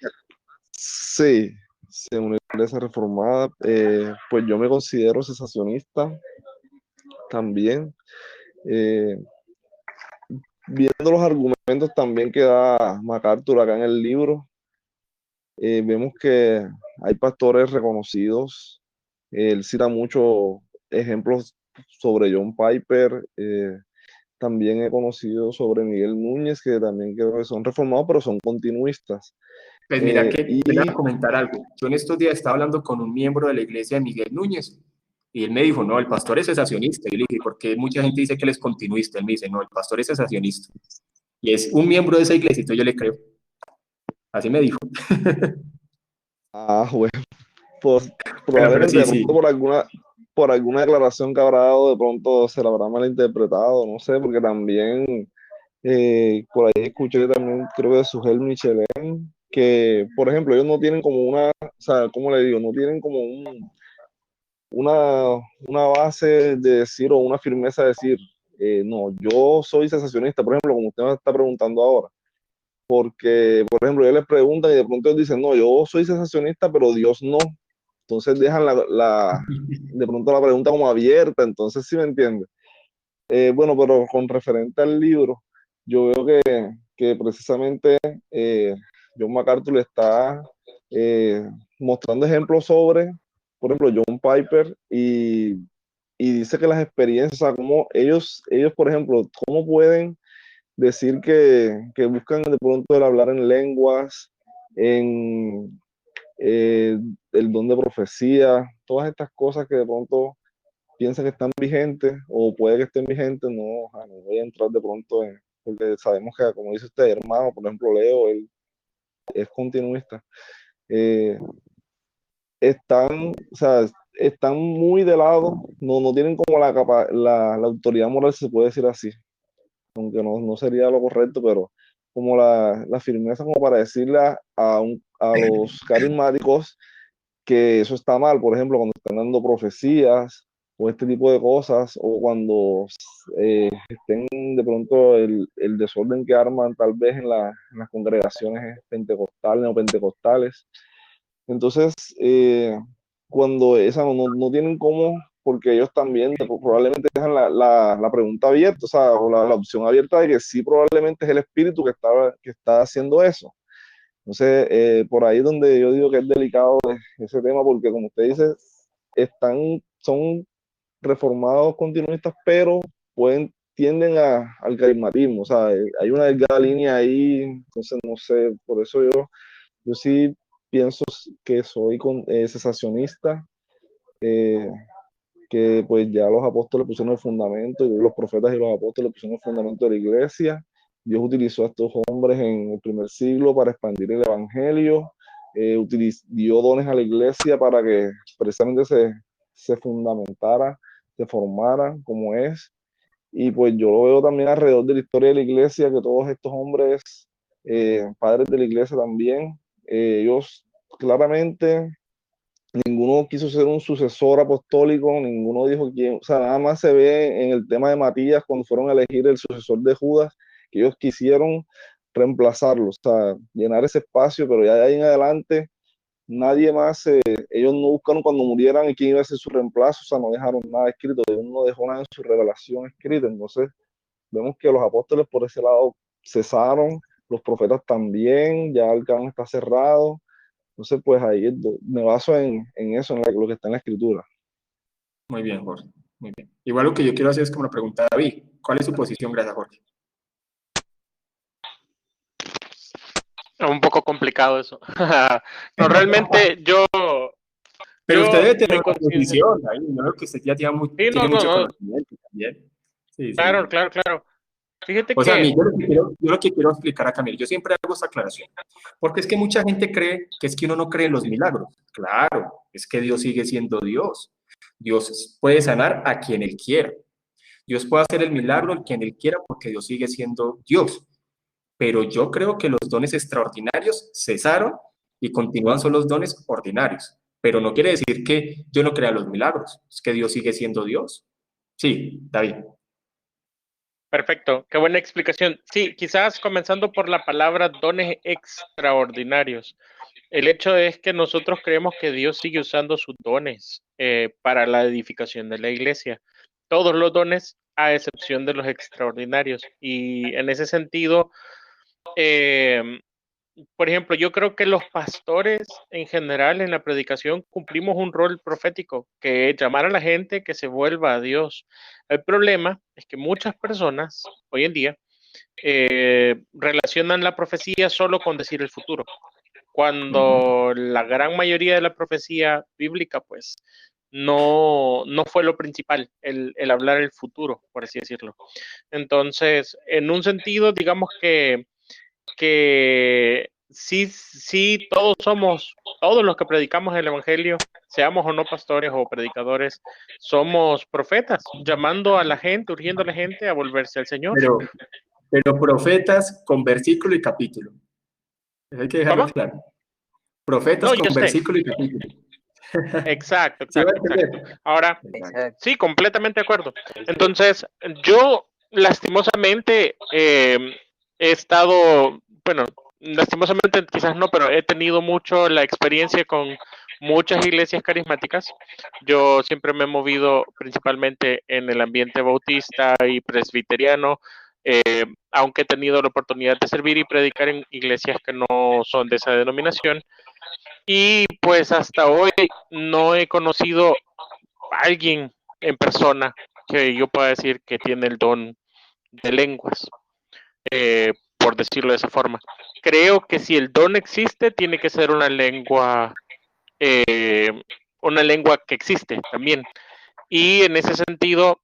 sí, una iglesia reformada, pues yo me considero cesacionista también. Eh, Viendo los argumentos también que da MacArthur acá en el libro, vemos que hay pastores reconocidos. Él cita muchos ejemplos sobre John Piper. También he conocido sobre Miguel Núñez, que también creo que son reformados, pero son continuistas. Pues mira que Y te voy a comentar algo. Yo en estos días estaba hablando con un miembro de la iglesia de Miguel Núñez y él me dijo, no, el pastor es cesacionista. Yo le dije, ¿por qué mucha gente dice que él es continuista? Él me dice, no, el pastor es cesacionista. Y es un miembro de esa iglesia, entonces yo le creo. Así me dijo. bueno, pues Bueno, pero probablemente sí, de pronto sí. por alguna declaración que habrá dado, de pronto se la habrá malinterpretado, no sé, porque también por ahí escuché también, creo que de Sugel Michelén, que, por ejemplo, ellos no tienen como una, o sea, ¿cómo le digo? No tienen como una base de decir o una firmeza de decir, no, yo soy cesacionista, por ejemplo, como usted me está preguntando ahora, porque, por ejemplo, ellos les preguntan y de pronto ellos dicen, no, yo soy cesacionista, pero Dios no. Entonces dejan de pronto la pregunta como abierta, entonces sí me entiende. Bueno, pero con referente al libro, yo veo que precisamente John MacArthur le está mostrando ejemplos sobre, por ejemplo, John Piper, y dice que las experiencias, o sea, como ellos, por ejemplo, cómo pueden decir que buscan de pronto el hablar en lenguas, en el don de profecía, todas estas cosas que de pronto piensan que están vigentes o puede que estén vigentes, no, no voy a entrar de pronto en, porque sabemos que, como dice usted, hermano, por ejemplo, Leo, él es continuista. Están, o sea, están muy de lado, no tienen como la autoridad moral, se puede decir así, aunque no sería lo correcto, pero como la firmeza como para decirle a los carismáticos que eso está mal, por ejemplo, cuando están dando profecías o este tipo de cosas, o cuando estén de pronto el desorden que arman tal vez en las congregaciones pentecostales o pentecostales. Entonces, cuando esa no tienen cómo, porque ellos también probablemente dejan la pregunta abierta, o sea, o la opción abierta de que sí probablemente es el espíritu que está haciendo eso. Entonces, por ahí es donde yo digo que es delicado ese tema, porque como usted dice, son reformados continuistas, pero tienden al carismatismo, o sea, hay una delgada línea ahí, entonces no sé, por eso yo sí pienso que soy cesacionista, que pues ya los apóstoles pusieron el fundamento, y los profetas y los apóstoles pusieron el fundamento de la iglesia. Dios utilizó a estos hombres en el primer siglo para expandir el evangelio, dio dones a la iglesia para que precisamente se fundamentara, se formara como es. Y pues yo lo veo también alrededor de la historia de la iglesia, que todos estos hombres, padres de la iglesia también, ellos claramente, ninguno quiso ser un sucesor apostólico, ninguno dijo quién, o sea, nada más se ve en el tema de Matías cuando fueron a elegir el sucesor de Judas, que ellos quisieron reemplazarlo, o sea, llenar ese espacio, pero ya de ahí en adelante nadie más, ellos no buscaron cuando murieran y quién iba a ser su reemplazo, o sea, no dejaron nada escrito, Dios no dejó nada en su revelación escrita. Entonces vemos que los apóstoles por ese lado cesaron, los profetas también, ya el canon está cerrado. Entonces, pues ahí me baso en eso, en lo que está en la escritura. Muy bien, Jorge. Muy bien. Igual lo que yo quiero hacer es como una pregunta a David. ¿Cuál es su posición? Gracias, Jorge. Un poco complicado eso. No, realmente Pero usted debe me tener una considero... posición, David. Yo creo que usted ya tiene mucho conocimiento también. Sí, Claro, sí. claro. Fíjate O sea, a que... mí, yo lo que quiero explicar a Camilo, yo siempre hago esta aclaración, porque es que mucha gente cree que es que uno no cree en los milagros. Claro, es que Dios sigue siendo Dios. Dios puede sanar a quien Él quiera. Dios puede hacer el milagro a quien Él quiera porque Dios sigue siendo Dios. Pero yo creo que los dones extraordinarios cesaron y continúan son los dones ordinarios. Pero no quiere decir que yo no crea los milagros, es que Dios sigue siendo Dios. Sí, David. Perfecto, qué buena explicación. Sí, quizás comenzando por la palabra dones extraordinarios. El hecho es que nosotros creemos que Dios sigue usando sus dones para la edificación de la iglesia. Todos los dones, a excepción de los extraordinarios. Y en ese sentido, por ejemplo, yo creo que los pastores en general en la predicación cumplimos un rol profético, que es llamar a la gente que se vuelva a Dios. El problema es que muchas personas hoy en día relacionan la profecía solo con decir el futuro, cuando la gran mayoría de la profecía bíblica, pues, no fue lo principal, el hablar el futuro, por así decirlo. Entonces, en un sentido, digamos que sí, todos los que predicamos el Evangelio, seamos o no pastores o predicadores, somos profetas, llamando a la gente, urgiendo a la gente a volverse al Señor. Pero profetas con versículo y capítulo. Hay que dejarlo ¿Cómo? claro. Profetas No, con yo sé. versículo y capítulo. Exacto. ¿Sí va a entender? Ahora, Exacto. sí, completamente de acuerdo. Entonces, yo lastimosamente he estado, bueno, lastimosamente quizás no, pero he tenido mucho la experiencia con muchas iglesias carismáticas. Yo siempre me he movido principalmente en el ambiente bautista y presbiteriano, aunque he tenido la oportunidad de servir y predicar en iglesias que no son de esa denominación. Y pues hasta hoy no he conocido a alguien en persona que yo pueda decir que tiene el don de lenguas, por decirlo de esa forma. Creo que si el don existe, tiene que ser una lengua que existe también. Y en ese sentido,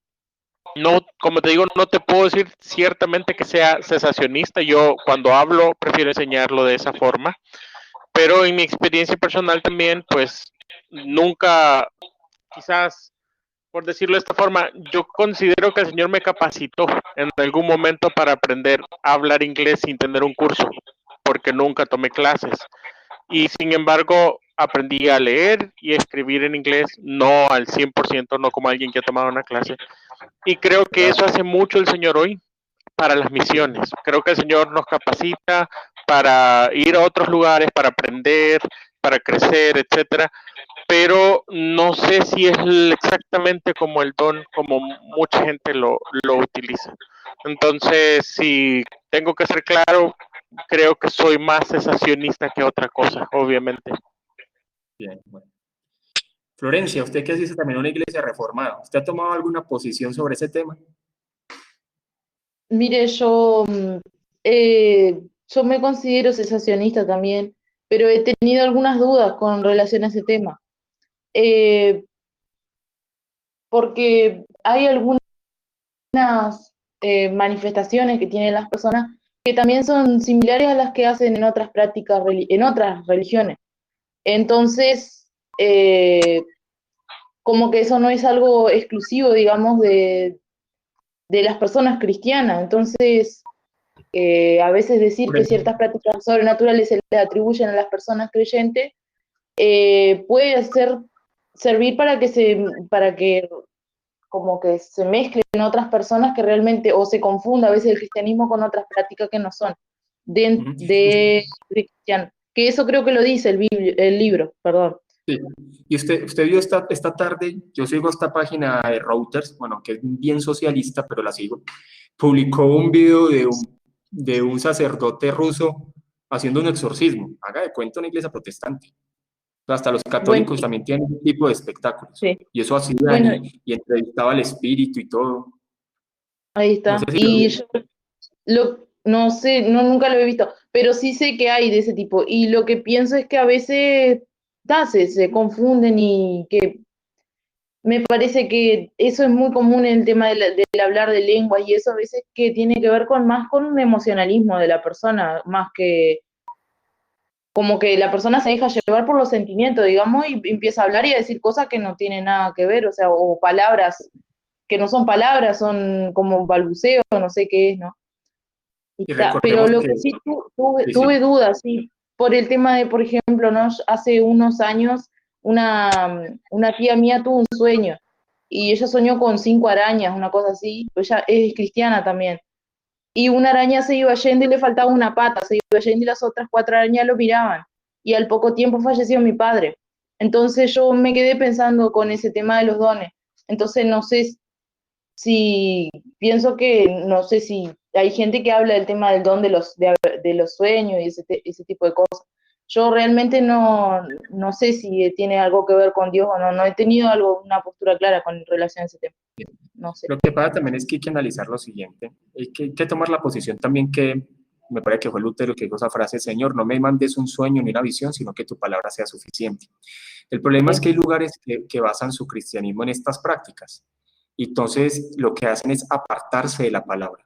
no, como te digo, no te puedo decir ciertamente que sea cesacionista. Yo cuando hablo prefiero enseñarlo de esa forma, pero en mi experiencia personal también, pues nunca, quizás, por decirlo de esta forma, yo considero que el Señor me capacitó en algún momento para aprender a hablar inglés sin tener un curso, porque nunca tomé clases. Y sin embargo, aprendí a leer y a escribir en inglés, no al 100%, no como alguien que ha tomado una clase. Y creo que eso hace mucho el Señor hoy para las misiones. Creo que el Señor nos capacita para ir a otros lugares, para aprender, para crecer, etcétera. Pero no sé si es exactamente como el don, como mucha gente lo utiliza. Entonces, si tengo que ser claro, creo que soy más cesacionista que otra cosa, obviamente. Bien, bueno. Florencia, usted que asiste también a una iglesia reformada, ¿usted ha tomado alguna posición sobre ese tema? Mire, yo me considero cesacionista también, pero he tenido algunas dudas con relación a ese tema. Porque hay algunas manifestaciones que tienen las personas que también son similares a las que hacen en otras prácticas, en otras religiones. Entonces, como que eso no es algo exclusivo, digamos, de las personas cristianas. Entonces, a veces decir que ciertas prácticas sobrenaturales se le atribuyen a las personas creyentes puede servir para que como que se mezclen otras personas que realmente, o se confunda a veces el cristianismo con otras prácticas que no son de cristiano. Que eso creo que lo dice el libro, perdón. Sí. Y usted vio esta tarde, yo sigo esta página de Reuters, bueno, que es bien socialista, pero la sigo, publicó un video de un sacerdote ruso haciendo un exorcismo. Haga de cuenta una iglesia protestante. Hasta los católicos Bueno, también tienen un tipo de espectáculos. sí. Y eso hacían Bueno, y entrevistaba al espíritu y todo. ahí está. No sé si Y yo no sé, nunca lo he visto, pero sí sé que hay de ese tipo. Y lo que pienso es que a veces se confunden y que me parece que eso es muy común en el tema del hablar de lenguas y eso a veces que tiene que ver más con un emocionalismo de la persona, más que como que la persona se deja llevar por los sentimientos, digamos, y empieza a hablar y a decir cosas que no tienen nada que ver, o sea, o palabras que no son palabras, son como balbuceo, no sé qué es, ¿no? y Pero recordemos lo que que sí sí, tuve dudas, sí, por el tema de, por ejemplo, ¿no? Hace unos años una tía mía tuvo un sueño y ella soñó con 5 arañas, una cosa así, pues ella es cristiana también. Y una araña se iba yendo y le faltaba una pata, se iba yendo y las otras 4 arañas lo miraban. Y al poco tiempo falleció mi padre. Entonces yo me quedé pensando con ese tema de los dones. Entonces no sé si pienso que no sé si hay gente que habla del tema del don de los sueños y ese tipo de cosas. Yo realmente no sé si tiene algo que ver con Dios o no. No he tenido una postura clara con relación a ese tema. No sé. lo que pasa también es que hay que analizar lo siguiente, hay que tomar la posición también que me parece que fue Lutero que dijo esa frase: Señor, no me mandes un sueño ni una visión, sino que tu palabra sea suficiente. El problema es que hay lugares que basan su cristianismo en estas prácticas, y entonces lo que hacen es apartarse de la palabra.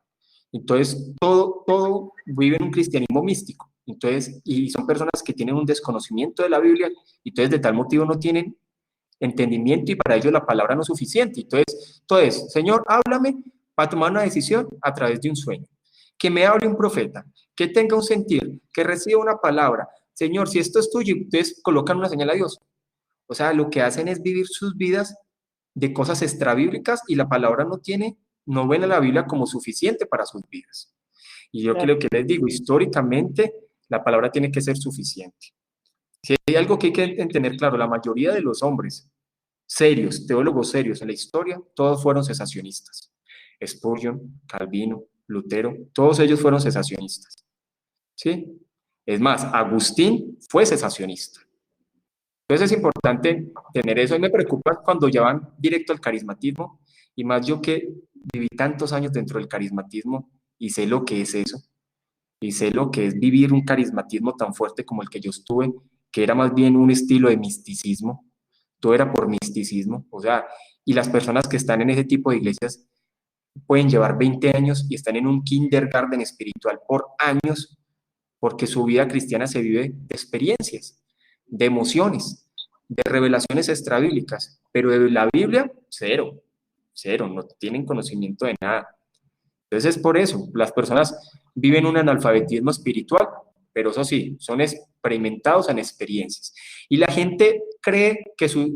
Entonces, todo vive en un cristianismo místico. Entonces, y son personas que tienen un desconocimiento de la Biblia, y entonces de tal motivo no tienen entendimiento y para ellos la palabra no es suficiente. Entonces, Señor, háblame para tomar una decisión a través de un sueño. Que me hable un profeta, que tenga un sentir, que reciba una palabra. Señor, si esto es tuyo, ustedes colocan una señal a Dios. O sea, lo que hacen es vivir sus vidas de cosas extrabíblicas y la palabra no ven a la Biblia como suficiente para sus vidas. Y yo creo que les digo, históricamente La palabra tiene que ser suficiente. Si hay algo que hay que tener claro, la mayoría de los hombres serios, teólogos serios en la historia, todos fueron cesacionistas. Spurgeon, Calvino, Lutero, todos ellos fueron cesacionistas. ¿Sí? Es más, Agustín fue cesacionista. Entonces es importante tener eso. Y me preocupa cuando ya van directo al carismatismo, y más yo que viví tantos años dentro del carismatismo y sé lo que es eso, y sé lo que es vivir un carismatismo tan fuerte como el que yo estuve, que era más bien un estilo de misticismo. Todo era por misticismo, o sea, y las personas que están en ese tipo de iglesias pueden llevar 20 años y están en un kindergarten espiritual por años, porque su vida cristiana se vive de experiencias, de emociones, de revelaciones extrabíblicas, pero de la Biblia, cero, cero, no tienen conocimiento de nada. Entonces es por eso, las personas viven un analfabetismo espiritual, pero eso sí, son experimentados en experiencias. Y la gente cree que su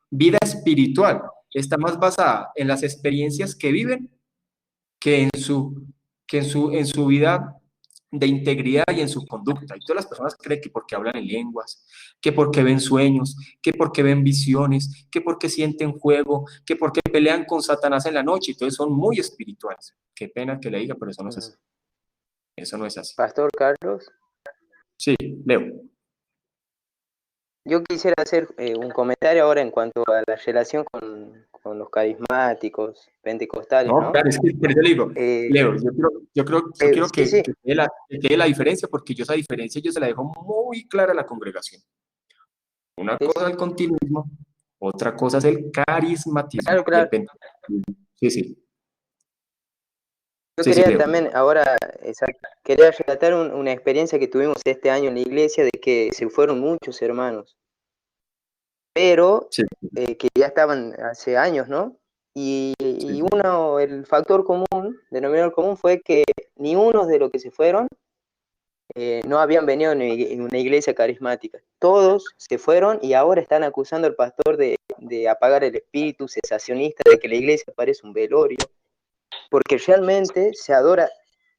vida espiritual está más basada en las experiencias que viven que en su vida de integridad y en su conducta. Y todas las personas creen que porque hablan en lenguas, que porque ven sueños, que porque ven visiones, que porque sienten fuego, que porque pelean con Satanás en la noche. Entonces son muy espirituales. Qué pena que le diga, pero eso no es así. Eso no es así. Pastor Carlos, Sí, Leo. yo quisiera hacer un comentario ahora en cuanto a la relación con los carismáticos, pentecostales, No, ¿no? claro, es que por eso le digo, Leo, yo quiero Sí, sí. que quede la diferencia, porque yo esa diferencia yo se la dejo muy clara a la congregación. Una Sí, cosa sí. es el continuismo, otra cosa es el carismatismo. Claro, claro. Sí, sí. Yo Sí, sí, quería Leo. también ahora, quería relatar una experiencia que tuvimos este año en la iglesia de que se fueron muchos hermanos, pero Sí. que ya estaban hace años, ¿no? Y el factor común, denominador común, fue que ni uno de los que se fueron no habían venido en una iglesia carismática. Todos se fueron y ahora están acusando al pastor de apagar el espíritu cesacionista, de que la iglesia parece un velorio, porque realmente se adora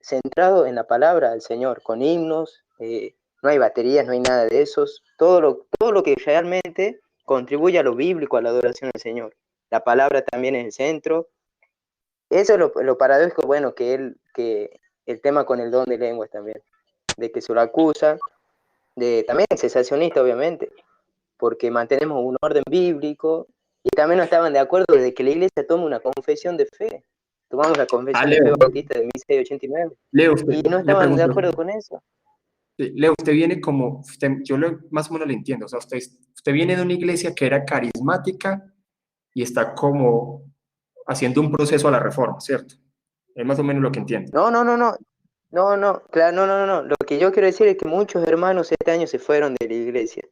centrado en la palabra del Señor, con himnos, no hay baterías, no hay nada de esos, todo lo que realmente contribuye a lo bíblico, a la adoración al Señor. La palabra también es el centro. Eso es lo paradójico, bueno, que el tema con el don de lenguas también, de que se lo acusa, también es cesacionista, obviamente, porque mantenemos un orden bíblico, y también no estaban de acuerdo de que la iglesia tome una confesión de fe. Tomamos la confesión de fe Leo, bautista de 1689, Leo, usted, y no le estaban de pregunto, acuerdo con eso. Leo, usted viene como, más o menos le entiendo, o sea, usted viene de una iglesia que era carismática y está como haciendo un proceso a la reforma, ¿cierto? Es más o menos lo que entiendo. Claro, no. Lo que yo quiero decir es que muchos hermanos este año se fueron de la iglesia,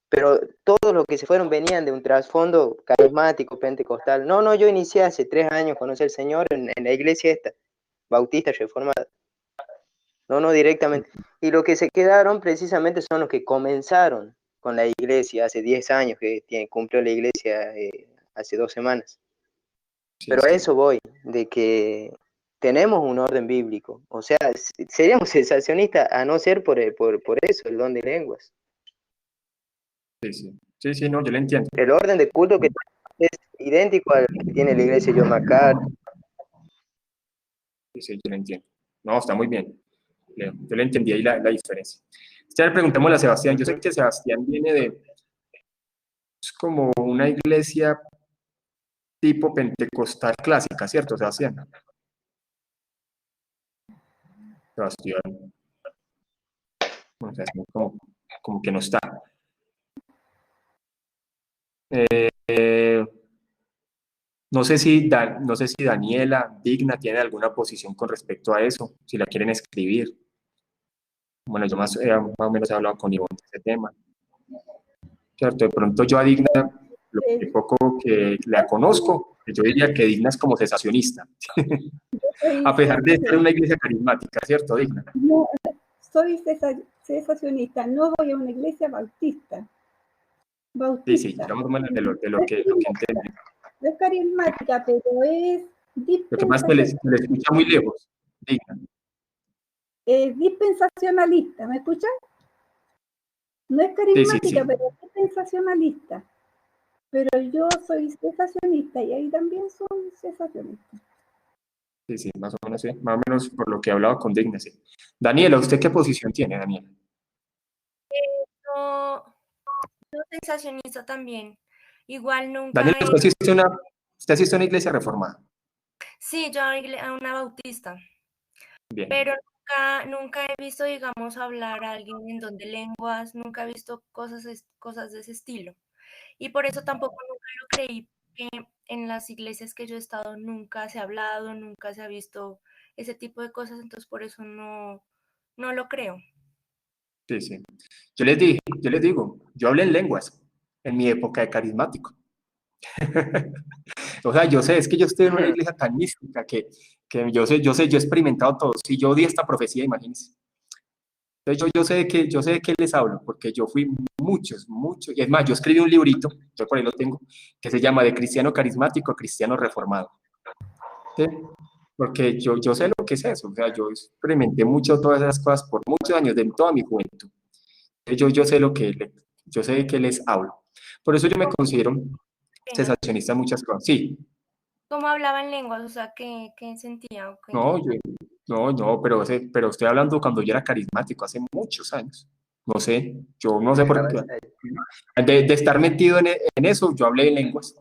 pero todos los que se fueron venían de un trasfondo carismático, pentecostal. No, yo inicié hace 3 años conocer al Señor en la iglesia esta, bautista reformada. No, directamente. Y los que se quedaron precisamente son los que comenzaron con la iglesia hace 10 años, que cumplió la iglesia hace 2 semanas. Sí, Pero a sí. eso voy, de que tenemos un orden bíblico. O sea, seríamos sensacionistas a no ser por eso, el don de lenguas. Sí, no, yo le entiendo. El orden de culto que es idéntico al que tiene la iglesia John MacArthur. Sí, yo le entiendo. No, está muy bien. Leo, yo le entendí ahí la diferencia. Ya le preguntamos a Sebastián. Yo sé que Sebastián viene de, es como una iglesia tipo pentecostal clásica, ¿cierto, Sebastián? Sebastián. O sea, como que no está. No sé si Daniela, Digna, tiene alguna posición con respecto a eso, si la quieren escribir. Bueno, yo más o menos he hablado con Ivonne de ese tema. ¿Cierto? De pronto yo a Digna, lo que poco que la conozco, yo diría que Digna es como cesacionista. A pesar de ser una iglesia carismática, ¿cierto, Digna? No, soy cesacionista, no voy a una iglesia bautista. Sí, ya más o menos de lo que entiende. Es carismática, pero es Lo que pasa es que le escucha muy lejos, Digna. dispensacionalista, ¿me escuchan? No es Sí, sí, carismática, sí. pero es dispensacionalista. Pero yo soy cesacionista y ahí también son cesacionistas. Sí, sí, más o menos, sí. Más o menos por lo que he hablado con Digna, sí. Daniela, ¿usted qué posición tiene, Daniela? Yo, yo sensacionista también. Igual Daniela, nunca ¿usted asiste a una iglesia reformada? sí, yo a una bautista, Bien, pero nunca he visto, digamos, hablar a alguien en don de lenguas, nunca he visto cosas de ese estilo. Y por eso tampoco nunca lo creí, que en las iglesias que yo he estado nunca se ha hablado, nunca se ha visto ese tipo de cosas, entonces por eso no lo creo. sí, sí. Yo les digo, yo hablé en lenguas en mi época de carismático. O sea, yo sé, es que yo estoy en una iglesia tan mística que yo he experimentado todo. Si yo di esta profecía, imagínense. Entonces yo sé de qué les hablo, porque yo fui muchos, y es más, yo escribí un librito, yo por ahí lo tengo, que se llama De cristiano carismático a cristiano reformado. ¿Sí? Porque yo sé lo que es eso, o sea, yo experimenté mucho todas esas cosas por muchos años, de toda mi juventud. Yo sé yo sé de qué les hablo. Por eso yo me considero Pena. cesacionista en muchas cosas. Sí, ¿Cómo hablaba en lenguas? O sea, ¿qué sentía? ¿O qué? no, no, pero estoy hablando cuando yo era carismático, hace muchos años. No sé, yo no sé por qué. De estar metido en eso, yo hablé en lenguas,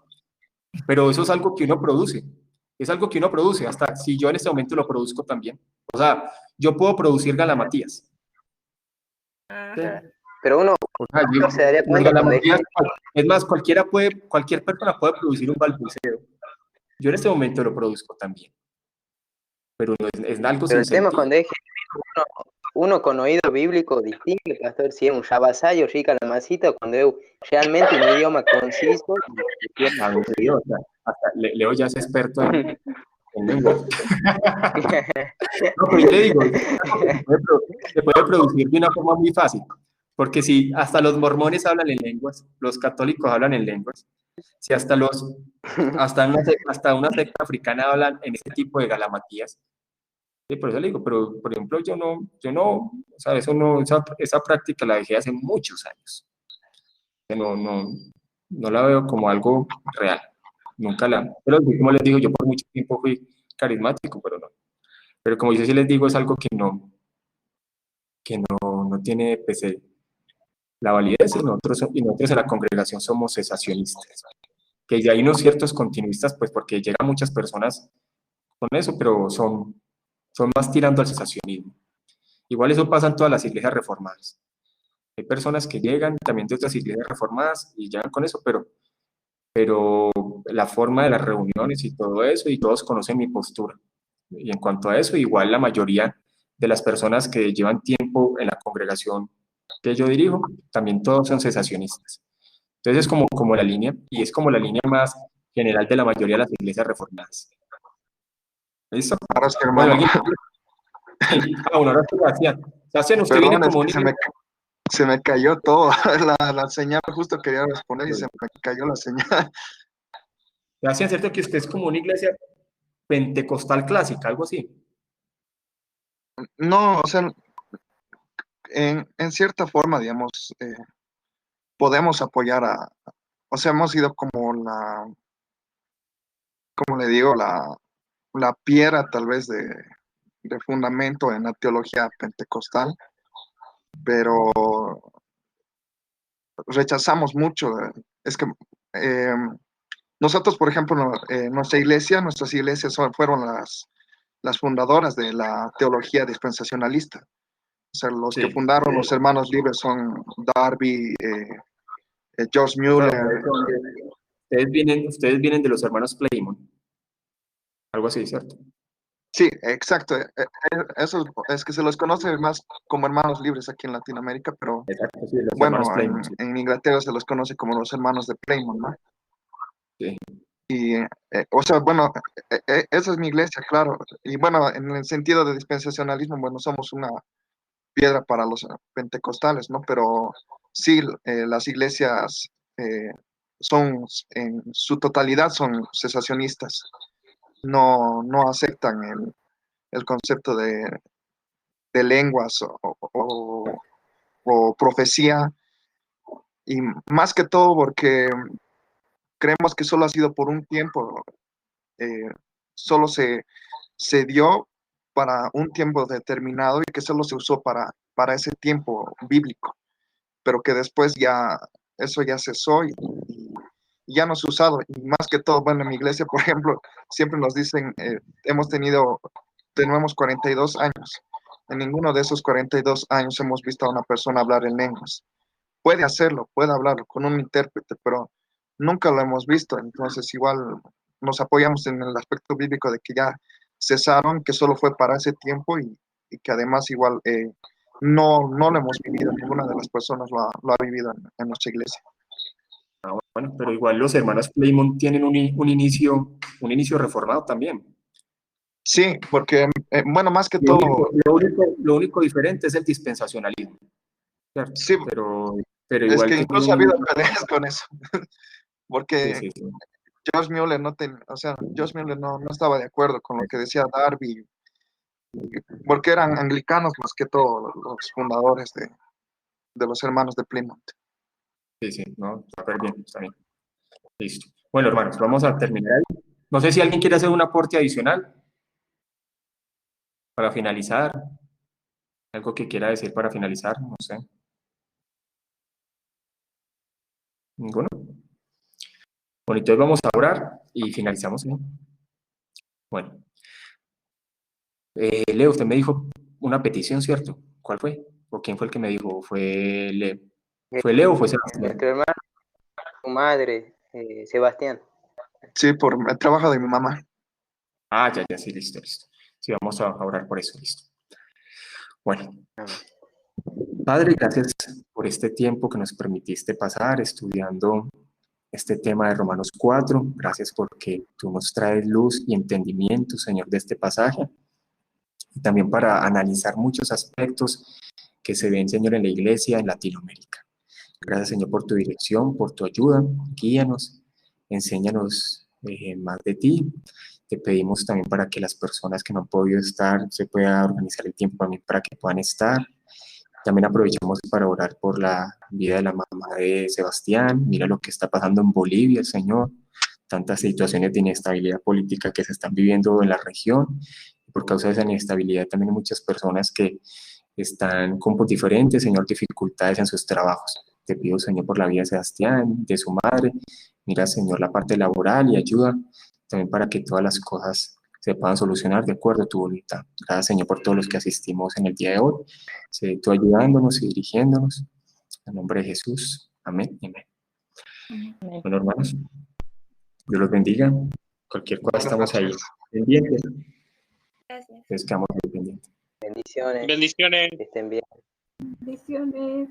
pero eso es algo que uno produce. Es algo que uno produce, hasta si yo en este momento lo produzco también. O sea, yo puedo producir galamatías. Ah, ¿Sí? Pero uno O sea, no se daría los cuenta cuando hay galamatías, gente. es más, cualquier persona puede producir un balbuceo. Yo en este momento lo produzco también, pero no es algo Pero sin el tema es sentido. cuando hay gente, uno con oído bíblico distingue, pastor, si es un yabasayo, rica la masita, o cuando es realmente un idioma conciso. Ah, en serio, o sea, hasta Leo ya es experto en lenguas. No, pero yo le digo, es algo que se puede producir de una forma muy fácil, porque si hasta los mormones hablan en lenguas, los católicos hablan en lenguas, si hasta una secta africana hablan en este tipo de galamatías, sí, por eso le digo, pero por ejemplo, o sea, esa práctica la dejé hace muchos años, que no la veo como algo real, pero como les digo, yo por mucho tiempo fui carismático, pero no, pero como yo sí les digo, es algo que no tiene pues, la validez y nosotros en la congregación somos cesacionistas, que ya hay unos ciertos continuistas, pues porque llegan muchas personas con eso, pero son más tirando al cesacionismo. Igual eso pasa en todas las iglesias reformadas. Hay personas que llegan también de otras iglesias reformadas y llegan con eso, pero la forma de las reuniones y todo eso, y todos conocen mi postura. Y en cuanto a eso, igual la mayoría de las personas que llevan tiempo en la congregación que yo dirijo, también todos son cesacionistas. Entonces es como la línea, y es como la línea más general de la mayoría de las iglesias reformadas. ¿Listo? Ahora sí, Bueno, hermano. alguien... Sí. Bueno, ahora sí, Sebastián, usted viene Perdón, es como que un... se me cayó todo. La señal, justo quería responder y se me cayó la señal. Sebastián, ¿cierto que usted es como una iglesia pentecostal clásica, algo así? No, o sea, en cierta forma, digamos, podemos apoyar o sea, hemos sido como como le digo, la piedra tal vez de fundamento en la teología pentecostal, pero rechazamos mucho. Es que eh, nosotros, por ejemplo, nuestras iglesias fueron las fundadoras de la teología dispensacionalista. O sea, los que Sí. fundaron los hermanos libres son Darby, George O sea, Mueller. ustedes vienen de los hermanos Playmon, algo así, ¿cierto? Sí, exacto. Eso es que se los conoce más como hermanos libres aquí en Latinoamérica, pero Exacto, sí, los hermanos bueno, Playmon, sí. en Inglaterra se los conoce como los hermanos de Plymouth, ¿no? Sí. Y, o sea, bueno, esa es mi iglesia, claro. Y bueno, en el sentido de dispensacionalismo, bueno, somos una piedra para los pentecostales, ¿no? Pero sí, las iglesias son, en su totalidad, son cesacionistas. No aceptan el concepto de lenguas o profecía, y más que todo porque creemos que solo ha sido por un tiempo, solo se dio para un tiempo determinado y que solo se usó para ese tiempo bíblico, pero que después ya eso ya cesó y ya no se ha usado. Y más que todo, bueno, en mi iglesia, por ejemplo, siempre nos dicen, tenemos 42 años. En ninguno de esos 42 años hemos visto a una persona hablar en lenguas. Puede hacerlo, puede hablarlo con un intérprete, pero nunca lo hemos visto. Entonces, igual nos apoyamos en el aspecto bíblico de que ya cesaron, que solo fue para ese tiempo y que además igual no lo hemos vivido, ninguna de las personas lo ha vivido en nuestra iglesia. Bueno, pero igual los hermanos Playmont tienen un inicio reformado también. Sí, porque, bueno, más que todo... Lo único diferente es el dispensacionalismo, ¿cierto? Sí, pero es igual que incluso ha habido peleas con eso, porque sí. Josh Mueller Josh Mueller no estaba de acuerdo con lo que decía Darby, porque eran anglicanos más que todo los fundadores de los hermanos de Plymouth. Sí, no, súper bien, está bien. Listo. Bueno, hermanos, vamos a terminar ahí. No sé si alguien quiere hacer un aporte adicional para finalizar. Algo que quiera decir para finalizar, no sé. ¿Ninguno? Bueno, entonces vamos a orar y finalizamos, ¿sí? Bueno. Leo, usted me dijo una petición, ¿cierto? ¿Cuál fue? ¿O quién fue el que me dijo? ¿Fue Leo? ¿Fue Leo o fue Sebastián? Nuestro hermano, su madre, Sebastián. Sí, por el trabajo de mi mamá. Ah, ya, sí, listo. Sí, vamos a orar por eso, listo. Bueno. Padre, gracias por este tiempo que nos permitiste pasar estudiando este tema de Romanos 4. Gracias porque tú nos traes luz y entendimiento, Señor, de este pasaje. Y también para analizar muchos aspectos que se ven, Señor, en la iglesia en Latinoamérica. Gracias, Señor, por tu dirección, por tu ayuda. Guíanos, enséñanos más de ti. Te pedimos también para que las personas que no han podido estar, se pueda organizar el tiempo también para que puedan estar. También aprovechamos para orar por la vida de la mamá de Sebastián. Mira lo que está pasando en Bolivia, Señor. Tantas situaciones de inestabilidad política que se están viviendo en la región. Por causa de esa inestabilidad también hay muchas personas que están con diferentes, Señor, dificultades en sus trabajos. Te pido, Señor, por la vida de Sebastián, de su madre. Mira, Señor, la parte laboral y ayuda también para que todas las cosas se puedan solucionar de acuerdo a tu voluntad. Gracias, Señor, por todos los que asistimos en el día de hoy. Tú ayudándonos y dirigiéndonos. En nombre de Jesús. Amén. Amén. Bueno, hermanos, Dios los bendiga. Cualquier cosa estamos ahí pendientes. Gracias. Entonces quedamos pendientes. Bendiciones. Bendiciones. Que estén bien. Bendiciones.